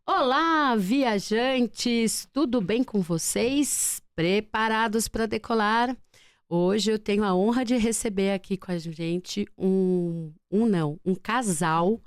Olá, viajantes! Tudo bem com vocês? Preparados para decolar? Hoje eu tenho a honra de receber aqui com a gente um casal,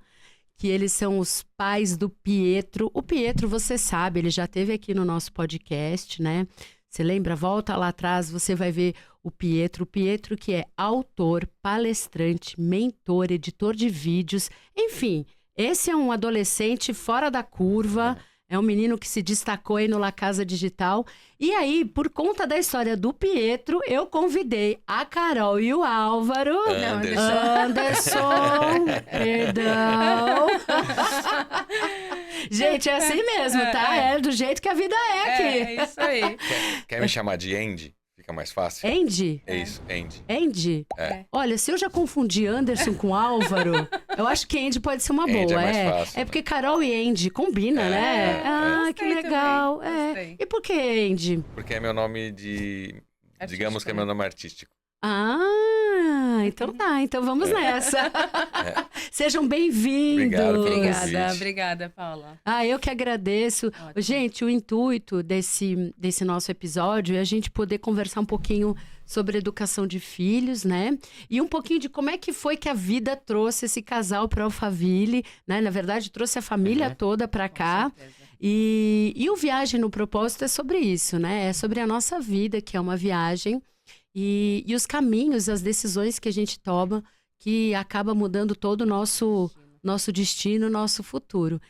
que eles são os pais do Pietro. O Pietro, você sabe, ele já esteve aqui no nosso podcast, né? Você lembra? Volta lá atrás, você vai ver o Pietro. O Pietro que é autor, palestrante, mentor, editor de vídeos, enfim... Esse é um adolescente fora da curva, é um menino que se destacou aí no La Casa Digital. E aí, por conta da história do Pietro, eu convidei a Carol e o Álvaro. Anderson, perdão. Gente, é assim mesmo, tá? É do jeito que a vida é aqui. É isso aí. Quer me chamar de Andy? Fica mais fácil? Andy? É isso, Andy. Andy? É. Olha, se eu já confundi Anderson com Álvaro, eu acho que Andy pode ser uma Andy boa. é mais fácil, É porque Carol e Andy combina, né? Ah, que Gostei legal. também, gostei. E por que Andy? Porque é meu nome de... Artístico, digamos que é né? meu nome artístico. Ah, então tá. Então vamos nessa. Sejam bem-vindos. Obrigado pelo Obrigada, convite. obrigada, Paula. Ah, eu que agradeço. Ótimo. Gente, o intuito desse nosso episódio é a gente poder conversar um pouquinho sobre educação de filhos, né? E um pouquinho de como é que foi que a vida trouxe esse casal para Alphaville, né? Na verdade, trouxe a família toda para cá. Com certeza. E o Viagem no Propósito é sobre isso, né? É sobre a nossa vida, que é uma viagem, e os caminhos, as decisões que a gente toma, que acaba mudando todo o nosso destino, nosso futuro.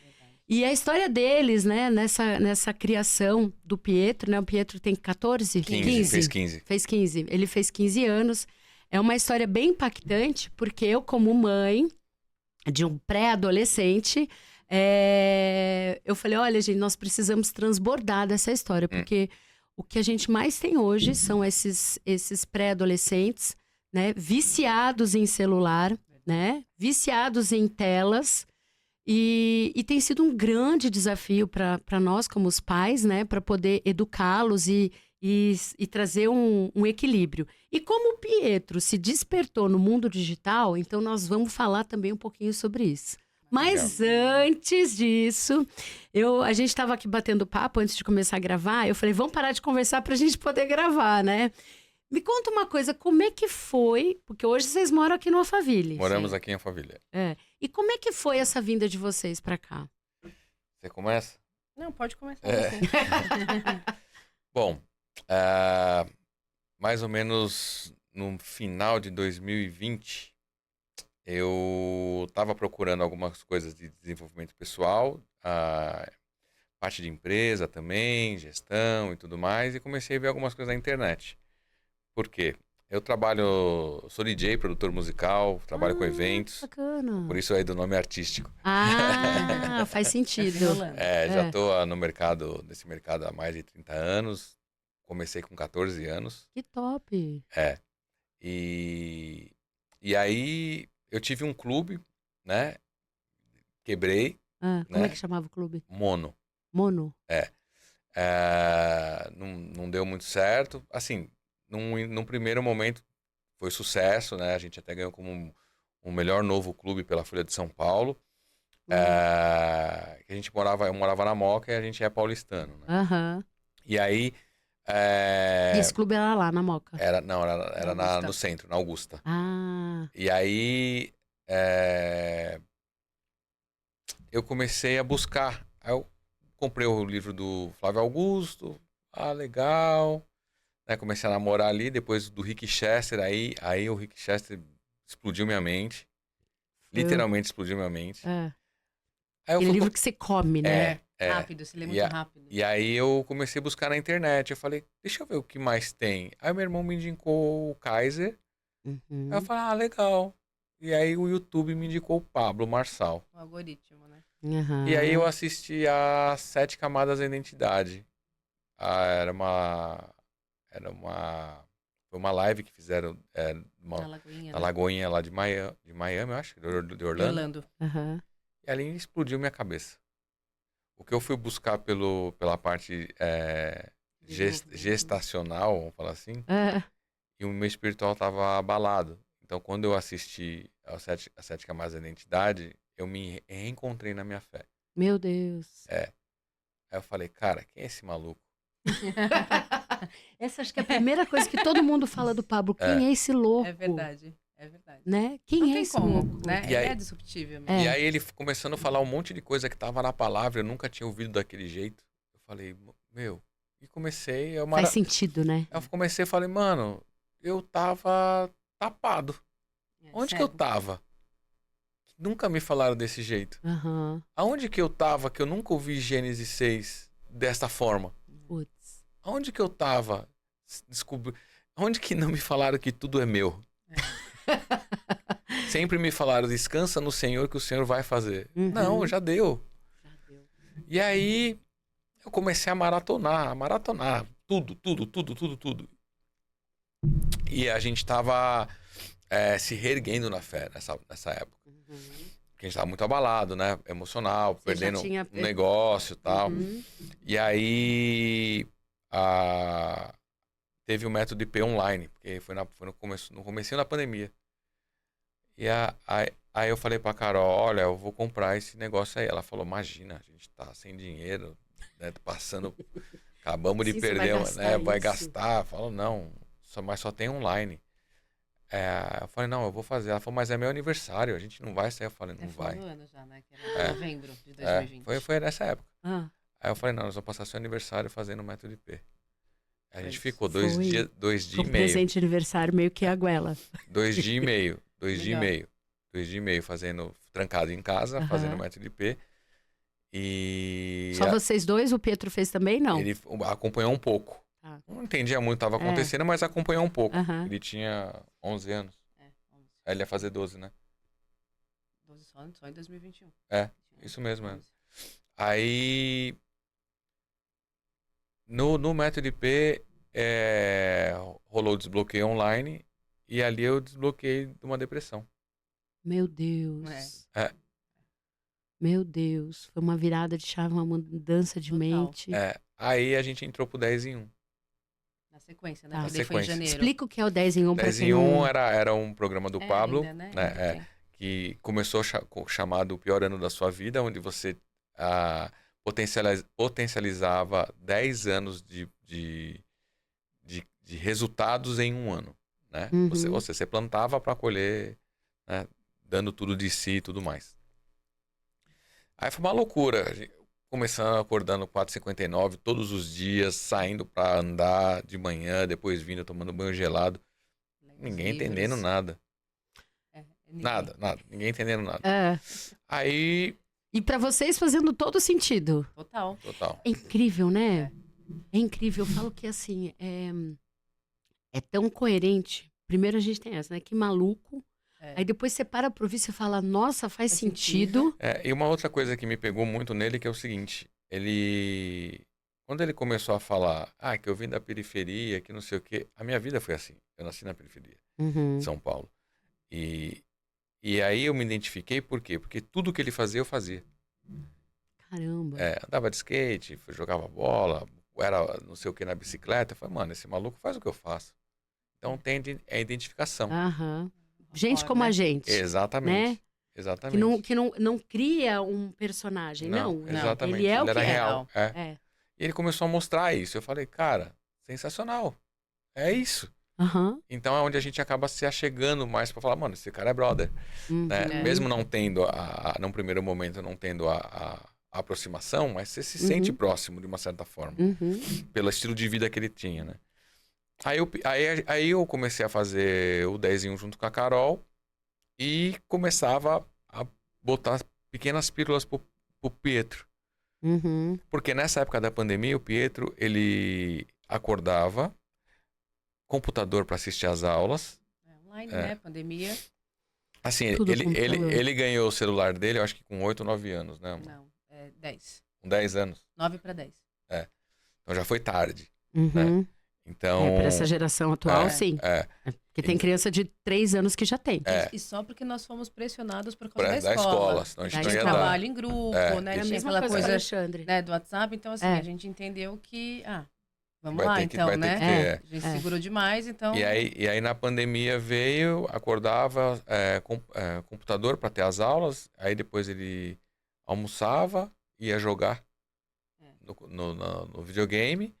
E a história deles, né, nessa criação do Pietro, né? O Pietro tem 14? 15, fez 15. Fez 15. Ele fez 15 anos. É uma história bem impactante, porque eu, como mãe de um pré-adolescente, eu falei, olha, gente, nós precisamos transbordar dessa história, porque o que a gente mais tem hoje são esses pré-adolescentes, né, viciados em celular, né, viciados em telas, e tem sido um grande desafio para nós, como os pais, né, para poder educá-los e trazer um equilíbrio. E como o Pietro se despertou no mundo digital, então nós vamos falar também um pouquinho sobre isso. Mas antes disso, a gente estava aqui batendo papo antes de começar a gravar. Eu falei, vamos parar de conversar para a gente poder gravar, né? Me conta uma coisa, como é que foi? Porque hoje vocês moram aqui no Alphaville. Moramos aqui em Alphaville. E como é que foi essa vinda de vocês para cá? Você começa? Não, pode começar você. Bom, mais ou menos no final de 2020, eu estava procurando algumas coisas de desenvolvimento pessoal, parte de empresa também, gestão e tudo mais, e comecei a ver algumas coisas na internet. Por quê? Eu sou DJ, produtor musical, trabalho com eventos, Bacana. por isso aí do nome artístico. Ah, faz sentido. Já estou nesse mercado há mais de 30 anos, comecei com 14 anos. Que top. E aí eu tive um clube, né? Quebrei. Como é que chamava o clube? Mono. Mono? Não deu muito certo. Assim, num primeiro momento foi sucesso, né? A gente até ganhou como o melhor novo clube pela Folha de São Paulo. Eu morava na Moca e a gente é paulistano, né? Aham. E aí... E esse clube era lá, na Moca? Era no centro, na Augusta. Ah. E aí eu comecei a buscar. Aí eu comprei o livro do Flávio Augusto. Legal. Né, comecei a namorar ali, depois do Rick Chester. Aí o Rick Chester explodiu minha mente. Literalmente explodiu minha mente. Aí Aquele livro que você come, né? Rápido, você lê muito rápido. E aí eu comecei a buscar na internet. Eu falei, deixa eu ver o que mais tem. Aí meu irmão me indicou o Kaiser. Aí eu falei, legal. E aí o YouTube me indicou o Pablo Marçal. O algoritmo, né? Uhum. E aí eu assisti a 7 Camadas da Identidade. Foi uma live que fizeram Na Lagoinha. na Lagoinha lá de Miami, eu acho, de Orlando. Uhum. E ali explodiu minha cabeça. O que eu fui buscar pela parte gestacional, vamos falar assim, e o meu espiritual estava abalado. Então, quando eu assisti as 7 Camadas da Identidade, eu me reencontrei na minha fé. Meu Deus. Aí eu falei, cara, quem é esse maluco? Essa acho que é a primeira coisa que todo mundo fala do Pablo. Quem é esse louco? É verdade, é verdade. Né? Quem Não é tem esse como, louco? né? E Ele aí- é disruptível mesmo. E aí ele começando a falar um monte de coisa que tava na palavra, eu nunca tinha ouvido daquele jeito. Eu falei, meu, e comecei, Faz sentido, né? eu comecei e falei, mano, eu tava tapado. É, Onde que eu cego. tava? Nunca me falaram desse jeito. Aham. Aonde que eu tava que eu nunca ouvi Gênesis 6 desta forma? Putz. Aonde que eu tava? Descobri... Onde que não me falaram que tudo é meu? Sempre me falaram, descansa no Senhor que o Senhor vai fazer. Uhum. Não, já deu. Já deu. E aí eu comecei a maratonar tudo. E a gente tava se reerguendo na fé nessa época. Uhum. Porque a gente tava muito abalado, né? Emocional, Você já perdendo tinha- um negócio e tal. Uhum. E aí teve o método IP online, porque foi no comecinho da pandemia. E aí eu falei pra Carol, olha, eu vou comprar esse negócio aí. Ela falou, imagina, a gente tá sem dinheiro, né? Passando, acabamos de Sim, você vai perder, gastar né? Vai isso. gastar. Falou, não, mas só tem online. Eu falei, não, eu vou fazer. Ela falou, mas é meu aniversário, a gente não vai sair. Eu falei, não É final vai. do ano já, né? Que era novembro de 2020. Foi nessa época. Ah, Aí eu falei, não, nós vamos passar seu aniversário fazendo o método IP. A gente Foi. ficou dois Foi. dias foi e um meio. presente de aniversário meio que a goela. 2 dias e meio. 2 dias e Legal. meio. 2 dias e meio fazendo, trancado em casa, Aham. fazendo o método IP. E Só vocês dois? O Pietro fez também? Não. ele acompanhou um pouco. Tá. Não entendia muito o que estava acontecendo, mas acompanhou um pouco. Aham. Ele tinha 11 anos. É, 11. Aí ele ia fazer 12, né? 12 só em 2021. É, isso mesmo, é. Aí, no método IP, rolou o desbloqueio online e ali eu desbloqueei de uma depressão. Meu Deus. É. Meu Deus. Foi uma virada de chave, uma mudança de Total. mente. Aí a gente entrou pro 10 em 1. Na sequência, né? Tá. Porque daí foi em sequência. janeiro. Explica o que é o 10 em 1 para 10 quem em 1 não... era um programa do Pablo, Ainda, né? né? Ainda tem. Que começou chamado O Pior Ano da Sua Vida, onde você potencializava 10 anos de resultados em um ano, né? Uhum. Você plantava para colher, né? Dando tudo de si e tudo mais. Aí foi uma loucura. Começando acordando 4h59 todos os dias, saindo para andar de manhã, depois vindo tomando banho gelado. Lendo os Ninguém livros. entendendo nada. Ninguém. Nada. Ninguém entendendo nada. É. Aí, E para vocês fazendo todo sentido. Total. total. É incrível, né? É incrível. Eu falo que assim, é tão coerente. Primeiro a gente tem essa, né? Que maluco. É. Aí depois você para pra ouvir e você fala, nossa, faz Faz sentido. E uma outra coisa que me pegou muito nele que é o seguinte, quando ele começou a falar, que eu vim da periferia, que não sei o quê, a minha vida foi assim. Eu nasci na periferia Uhum. de São Paulo. E aí eu me identifiquei, por quê? Porque tudo que ele fazia, eu fazia. Caramba. Andava de skate, jogava bola, era não sei o que na bicicleta. Eu falei, mano, esse maluco faz o que eu faço. Então tem a identificação. Aham. Gente Fora, como né? a gente. Exatamente. Né? Exatamente. Que não cria um personagem. Não. Exatamente. Ele é o era que é. real. É. E ele começou a mostrar isso. Eu falei, cara, sensacional. É isso. Aham. Então é onde a gente acaba se achegando mais pra falar, mano, esse cara é brother. Uhum. Né? É. Mesmo não tendo, num primeiro momento, não tendo a aproximação, mas você se Uhum. sente próximo de uma certa forma. Uhum. Pelo estilo de vida que ele tinha, né? Aí eu comecei a fazer o 10 em 1 junto com a Carol e começava a botar pequenas pílulas pro Pietro. Uhum. Porque nessa época da pandemia, o Pietro, ele acordava, computador para assistir às aulas. Online, né? Pandemia. Assim, Tudo computador. ele ganhou o celular dele, eu acho que com 8 ou 9 anos, né? Não, 10. Com 10 anos. 9 para 10. Então já foi tarde. Uhum. Então... Para essa geração atual, sim. Porque tem criança de 3 anos que já tem. E só porque nós fomos pressionados por causa Da da escola. escola, senão a gente Da não ia escola. dar. Trabalho em grupo, né? É a Tinha mesma aquela coisa, coisa, Alexandre. né, do WhatsApp. Então, assim, É. a gente entendeu que... vamos Vai lá, ter que- então, vai ter né? que ter, A gente segurou demais, então... E aí na pandemia veio, acordava, computador para ter as aulas, aí depois ele almoçava, ia jogar no videogame,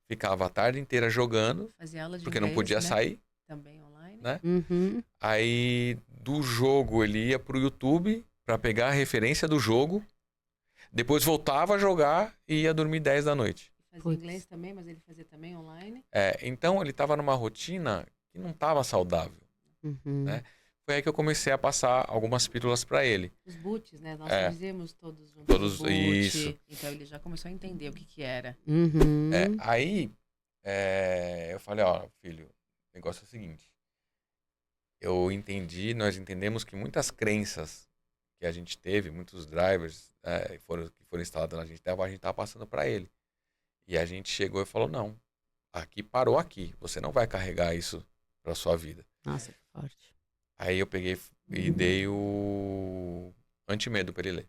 ficava a tarde inteira jogando, Fazia aula de porque não inglês, podia né? sair, Também online. né? Uhum. Aí do jogo ele ia pro YouTube pra pegar a referência do jogo, depois voltava a jogar e ia dormir 10 da noite. Fazia Putz. inglês também, mas ele fazia também online. Então ele tava numa rotina que não tava saudável, Uhum. né? Foi aí que eu comecei a passar algumas pílulas pra ele. Os boots, né? Nós fizemos todos juntos. Todos, o boot. isso. Então ele já começou a entender o que era. Uhum. Aí eu falei, ó, filho, o negócio é o seguinte. Nós entendemos que muitas crenças que a gente teve, muitos drivers que foram instalados na gente, a gente tava passando para ele. E a gente chegou e falou, não, aqui parou aqui, você não vai carregar isso para sua vida. Nossa, que forte. Aí eu peguei e dei o antimedo para ele ler.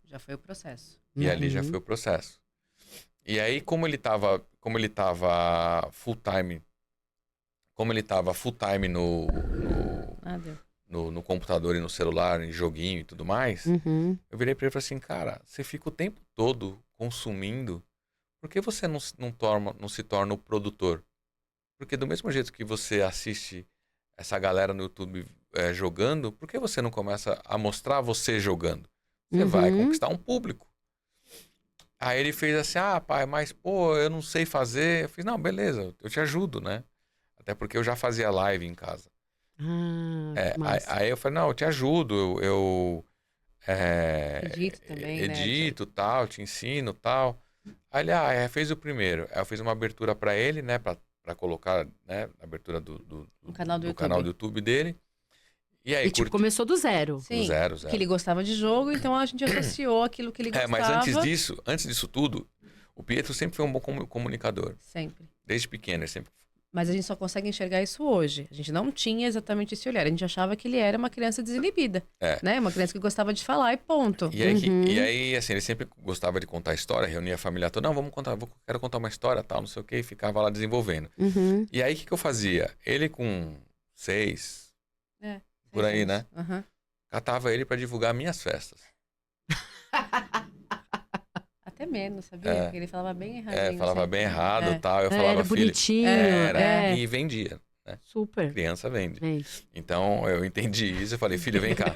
Já foi o processo. E ali já foi o processo. E aí, como ele tava full time no computador e no celular, em joguinho e tudo mais, Uhum. eu virei pra ele e falei assim, cara, você fica o tempo todo consumindo, por que você não se torna o produtor? Porque do mesmo jeito que você assiste essa galera no YouTube jogando, por que você não começa a mostrar você jogando? Você vai conquistar um público. Aí ele fez assim, pai, mas pô, eu não sei fazer. Eu fiz, não, beleza, eu te ajudo, né? Até porque eu já fazia live em casa. Que massa. Aí eu falei, não, eu te ajudo, eu Edito também, edito, tal, te ensino, tal. Aí ele, fez o primeiro. Aí eu fiz uma abertura pra ele, né, pra colocar, né, a abertura do canal do YouTube. canal do YouTube dele. E aí, E tipo, começou do zero. Sim, do zero. porque ele gostava de jogo, então a gente associou aquilo que ele gostava. Mas antes disso tudo, o Pietro sempre foi um bom comunicador. Sempre. Desde pequeno, ele sempre. Mas a gente só consegue enxergar isso hoje. A gente não tinha exatamente esse olhar. A gente achava que ele era uma criança desinibida. Né? Uma criança que gostava de falar e ponto. E aí, assim, ele sempre gostava de contar história, reunia a família toda. Não, vamos contar, quero contar uma história, tal, não sei o quê. E ficava lá desenvolvendo. E aí, o que eu fazia? Ele com 6, por aí, né? Catava ele pra divulgar minhas festas. Até menos, sabia? Porque ele falava bem errado. Falava bem errado e tal. Eu falava, era filho, bonitinho. e vendia. Né? Super. Criança vende. Então, eu entendi isso. Eu falei, filho, vem cá.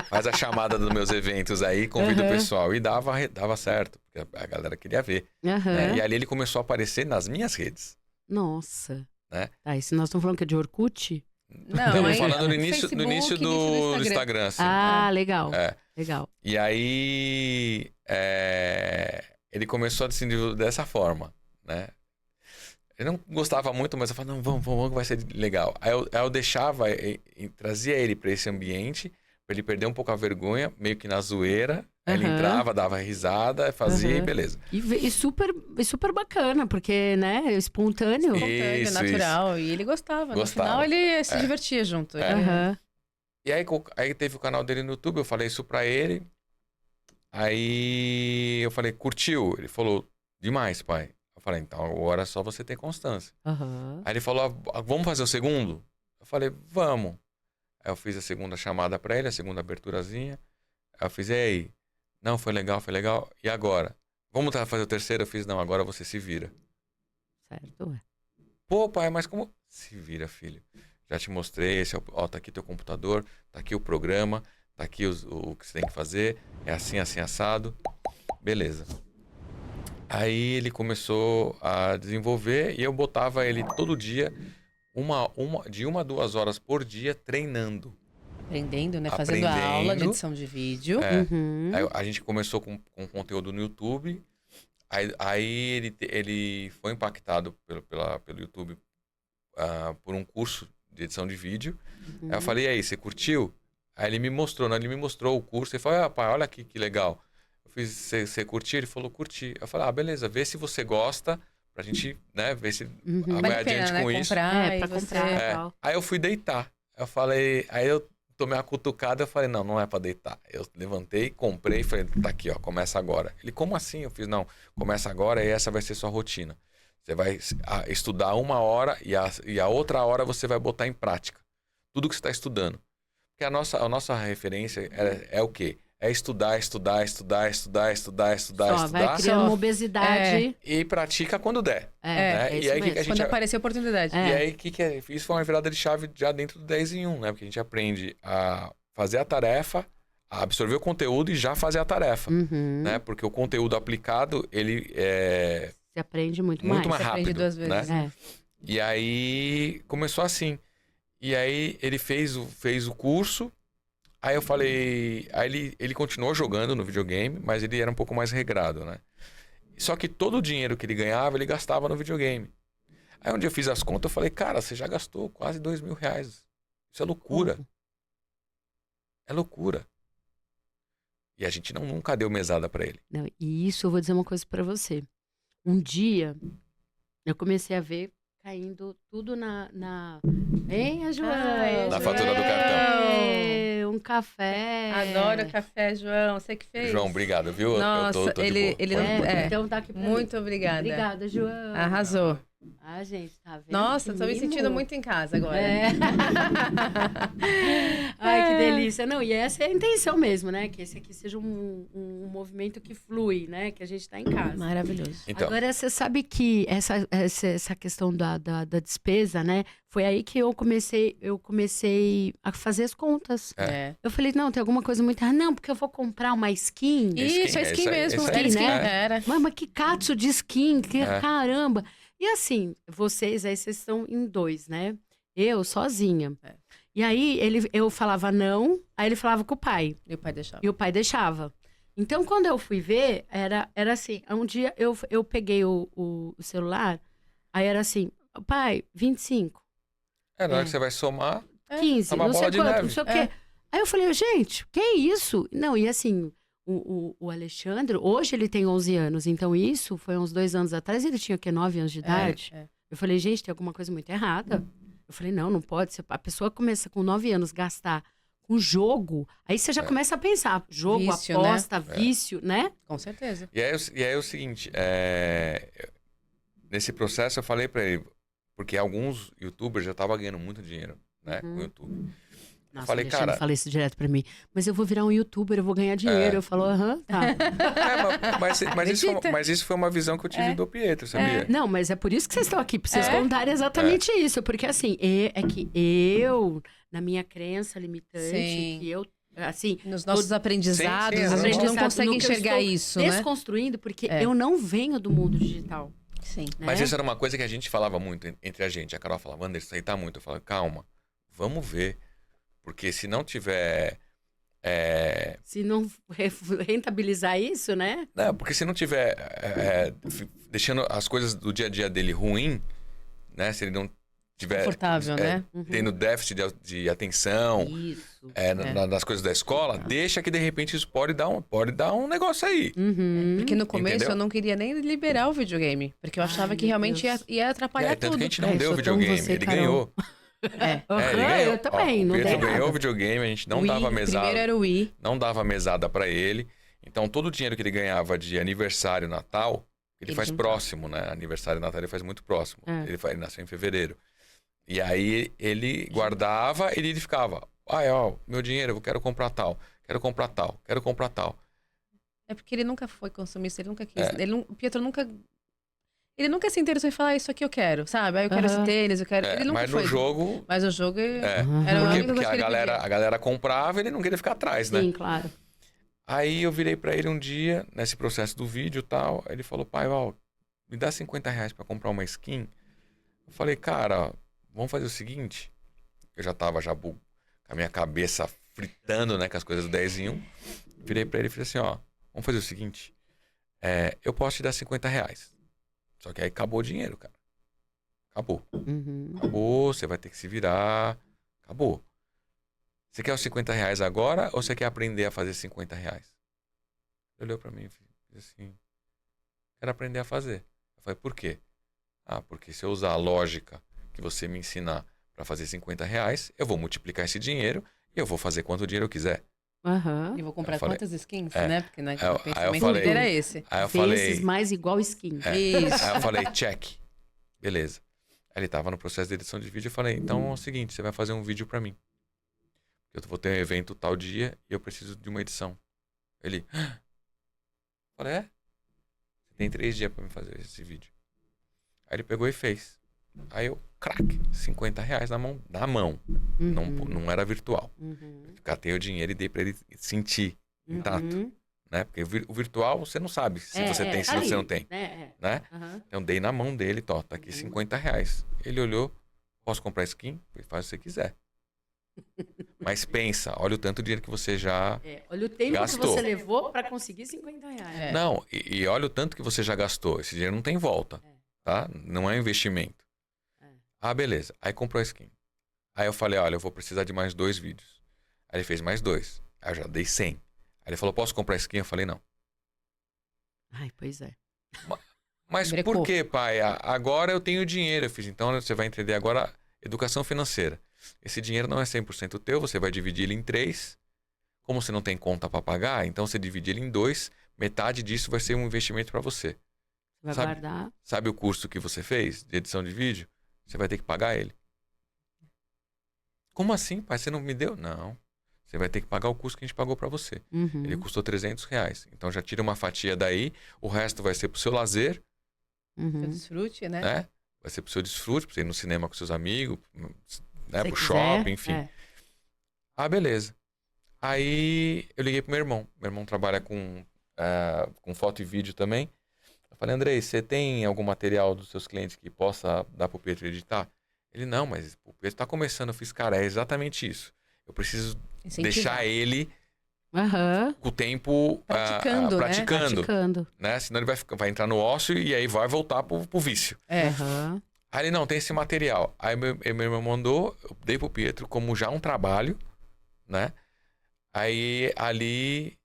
Faz a chamada dos meus eventos aí, convida o pessoal. E dava certo, porque a galera queria ver. Né? E ali ele começou a aparecer nas minhas redes. Nossa. Né? E se nós estamos falando que é de Orkut? Não, estamos falando no início do Instagram. Assim. Legal. Legal. E aí, ele começou a se desenvolver dessa forma, né? Ele não gostava muito, mas eu falava, não, vamos que vai ser legal. Aí eu deixava, trazia ele para esse ambiente, para ele perder um pouco a vergonha, meio que na zoeira. Aí ele entrava, dava risada, fazia e beleza. E super bacana, porque, né, espontâneo. Natural. E ele gostava. No final, ele se divertia junto. E aí teve o canal dele no YouTube, eu falei isso pra ele. Aí eu falei, curtiu? Ele falou, demais, pai. Eu falei, então agora é só você ter constância. Aí ele falou, vamos fazer o segundo? Eu falei, vamos. Aí eu fiz a segunda chamada pra ele, a segunda aberturazinha. Aí eu fiz, e aí? Não, foi legal. E agora? Vamos fazer o terceiro? Eu fiz, não, agora você se vira. Certo, Pô, pai, mas como... Se vira, filho. Já te mostrei, tá aqui teu computador, tá aqui o programa, tá aqui o que você tem que fazer, é assim, assado. Beleza. Aí ele começou a desenvolver e eu botava ele todo dia, de 1 a 2 horas por dia, treinando. Aprendendo, né? Fazendo a aula de edição de vídeo. Aí a gente começou com conteúdo no YouTube. Aí ele foi impactado pelo YouTube por um curso de edição de vídeo. Aí eu falei, e aí, você curtiu? Aí ele me mostrou, né? Ele me mostrou o curso. Ele falou, pai, olha aqui que legal. Eu fiz, você curtiu? Ele falou, curti. Eu falei, beleza, vê se você gosta, pra gente, né, ver se vai adiante com isso. Comprar. Aí eu fui deitar. Eu falei, aí eu tomei uma cutucada, eu falei, não é pra deitar. Eu levantei, comprei e falei, tá aqui, ó, começa agora. Ele, como assim? Eu fiz, não, começa agora e essa vai ser sua rotina. Você vai estudar 1 hora e a outra hora você vai botar em prática tudo que você está estudando. Porque a nossa referência é o quê? é estudar. Só Estudar. vai criando uma obesidade. E pratica quando der. É E isso aí, mesmo. que a gente... Quando aparecer a oportunidade. E aí, que é? Isso foi uma virada de chave já dentro do 10 em 1, né? Porque a gente aprende a fazer a tarefa, a absorver o conteúdo e já fazer a tarefa. Né? Porque o conteúdo aplicado, ele é... Você aprende muito mais Você aprende rápido. 2 vezes. Né? E aí, começou assim. E aí, ele fez o curso. Aí eu falei... Aí ele continuou jogando no videogame, mas ele era um pouco mais regrado, né? Só que todo o dinheiro que ele ganhava, ele gastava no videogame. Aí um dia eu fiz as contas, eu falei, cara, você já gastou quase R$2.000. Isso é loucura. É loucura. E a gente nunca deu mesada pra ele. Não, e isso eu vou dizer uma coisa pra você. Um dia, eu comecei a ver caindo tudo Hein, João? Na fatura do cartão. Um café. Adoro café, João. Você que fez. João, obrigado, viu? Nossa, eu tô de boa. ele não... Então tá aqui pra Muito mim. obrigada. Obrigada, João. Arrasou. Ah, gente, tá vendo? Nossa, Que tô me mimo. sentindo muito em casa agora. Ai, que delícia. Não, e essa é a intenção mesmo, né? Que esse aqui seja um movimento que flui, né? Que a gente tá em casa. Maravilhoso. Então, Agora, você sabe que essa questão da despesa, né? Foi aí que eu comecei a fazer as contas. É. Eu falei, não, tem alguma coisa muito errada. Não, porque eu vou comprar uma skin. Isso, é skin mesmo. essa Era aí, skin, né? Era. Mas que catso de skin, que caramba. E assim, vocês estão em 2, né? Eu sozinha. É. E aí, eu falava não, aí ele falava com o pai. E o pai deixava. E o pai deixava. Então, quando eu fui ver, era assim. Um dia eu peguei o celular, aí era assim, pai, 25, na hora que você vai somar, 15, é uma não bola sei de quanto, neve. não sei o quê. Aí eu falei, gente, que é isso? Não, e assim, o Alexandre, hoje ele tem 11 anos, então isso foi uns 2 anos atrás, ele tinha o quê? 9 anos de idade? Eu falei, gente, tem alguma coisa muito errada. Eu falei, não pode. A pessoa começa com 9 anos gastar com jogo, aí você já começa a pensar, jogo, Vício, aposta, né? vício, né? Com certeza. E aí é o seguinte, nesse processo eu falei pra ele, porque alguns youtubers já estavam ganhando muito dinheiro, né, com o YouTube. Nossa, falei, o Alexandre cara... fala isso direto pra mim. Mas eu vou virar um youtuber, eu vou ganhar dinheiro. Eu falo, tá. Mas isso foi uma visão que eu tive do Pietro, sabia? Não, mas é por isso que vocês estão aqui, pra vocês contarem exatamente isso. Porque assim, é que eu, na minha crença limitante, Sim. que eu, assim... Nos nossos aprendizados, sim, a gente não aprendizado consegue no que eu enxergar estou isso, né? desconstruindo, porque eu não venho do mundo digital. Sim. Né? Mas isso era uma coisa que a gente falava muito entre a gente. A Carol falava, Anderson, isso aí tá muito. Eu falava, calma, vamos ver. Porque se não tiver... Se não rentabilizar isso, né? Não, porque se não tiver deixando as coisas do dia a dia dele ruim, né? Se ele não tiver... Confortável, né? Tendo déficit de atenção Isso. nas coisas da escola, deixa que de repente isso pode dar um negócio aí. Porque no começo Entendeu? eu não queria nem liberar o videogame. Porque eu achava que realmente ia atrapalhar Tanto tudo. que a gente não deu o sou tão videogame, você, ele Carol. ganhou. Ele ganhou. Eu também, Ó, não o Pedro dei ganhou nada. o videogame, a gente não Wii, dava o mesada. primeiro era o Wii. Não dava mesada pra ele. Então, todo o dinheiro que ele ganhava de aniversário, Natal, ele faz juntava. próximo, né? Aniversário e Natal ele faz muito próximo. É. Ele nasceu em fevereiro. E aí, ele guardava e ele ficava... meu dinheiro, eu quero comprar tal. Quero comprar tal. Quero comprar tal. É porque ele nunca foi consumista, ele nunca quis. O Pietro nunca... Ele nunca se interessou em falar, isso aqui eu quero, sabe? Aí eu quero esse tênis, eu quero... Ele nunca Mas foi. no jogo... Mas o jogo era a Porque única coisa que a ele galera, pedia. a galera comprava, ele não queria ficar atrás, né? Sim, claro. Aí eu virei pra ele um dia, nesse processo do vídeo e tal, ele falou, pai, me dá R$50 pra comprar uma skin. Eu falei, cara, vamos fazer o seguinte, eu já tava com a minha cabeça fritando, né, com as coisas do 10 em 1. Virei pra ele e falei assim, vamos fazer o seguinte, eu posso te dar R$50. Só que aí acabou o dinheiro, cara. Acabou. Acabou, você vai ter que se virar. Acabou. Você quer os R$50 agora ou você quer aprender a fazer R$50? Ele olhou pra mim e disse assim, quero aprender a fazer. Eu falei, por quê? Porque se eu usar a lógica que você me ensinar pra fazer R$50, eu vou multiplicar esse dinheiro e eu vou fazer quanto dinheiro eu quiser. E vou comprar Eu falei, quantas skins, né? Porque o aí eu pensamento falei, dele era esse. Aí eu Vezes falei, mais igual skin. Isso. aí eu falei, check. Beleza. Aí ele tava no processo de edição de vídeo e eu falei, então é o seguinte, você vai fazer um vídeo pra mim. Eu vou ter um evento tal dia e eu preciso de uma edição. Ele, falei, você tem 3 dias pra me fazer esse vídeo. Aí ele pegou e fez. Aí eu, crack, R$50 na mão. Não era virtual. Catei o dinheiro e dei pra ele sentir intacto. Né? Porque o virtual você não sabe se você tem, se você não tem. Né? Então dei na mão dele, tá aqui R$50. Ele olhou, posso comprar skin? Ele faz o que você quiser. Mas pensa, olha o tanto de dinheiro que você já olha o tempo gastou. que você levou para conseguir R$50. Não, e olha o tanto que você já gastou. Esse dinheiro não tem volta, tá? Não é investimento. Ah, beleza. Aí comprou a skin. Aí eu falei, olha, eu vou precisar de mais 2 vídeos. Aí ele fez mais 2. Aí eu já dei 100. Aí ele falou, posso comprar a skin? Eu falei, não. Ai, pois é. Mas por que, pai? Agora eu tenho dinheiro. Eu fiz, então você vai entender agora educação financeira. Esse dinheiro não é 100% teu, você vai dividir ele em 3. Como você não tem conta para pagar, então você divide ele em 2. Metade disso vai ser um investimento para você. Vai guardar. Sabe o curso que você fez de edição de vídeo? Você vai ter que pagar ele. Como assim, pai? Você não me deu? Não. Você vai ter que pagar o custo que a gente pagou para você. Ele custou R$300. Então já tira uma fatia daí, o resto vai ser pro seu lazer. Seu desfrute, né? Vai ser pro seu desfrute, pra você ir no cinema com seus amigos, né? Pro quiser, shopping, enfim. Ah, beleza. Aí eu liguei pro meu irmão. Meu irmão trabalha com foto e vídeo também. Eu falei, Andrei, você tem algum material dos seus clientes que possa dar pro Pietro editar? Ele, não, mas o Pietro tá começando. Eu fiz, cara, é exatamente isso. Eu preciso deixar ele com o tempo praticando. Né? Senão ele vai entrar no ócio e aí vai voltar pro vício. Aí ele, não, tem esse material. Aí meu irmão mandou, eu dei pro Pietro como já um trabalho, né? Aí ali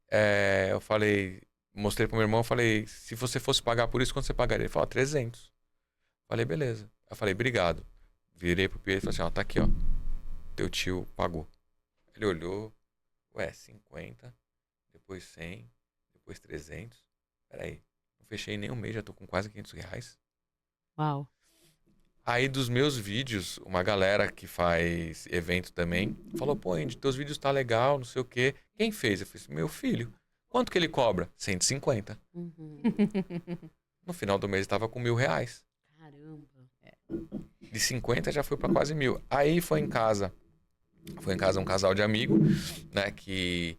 eu falei, mostrei pro meu irmão, falei, se você fosse pagar por isso, quanto você pagaria? Ele falou, 300. Falei, beleza. Eu falei, obrigado. Virei pro Pietro e falei assim, ó, tá aqui, ó. Teu tio pagou. Ele olhou, 50, depois 100, depois 300. Peraí, não fechei nem um mês, já tô com quase R$500. Uau. Aí dos meus vídeos, uma galera que faz evento também, falou, pô, Andy, teus vídeos tá legal, não sei o quê. Quem fez? Eu fiz, meu filho. Quanto que ele cobra? 150. No final do mês tava com R$1.000. Caramba. De 50 já foi pra quase 1.000. Aí foi em casa um casal de amigo, né, que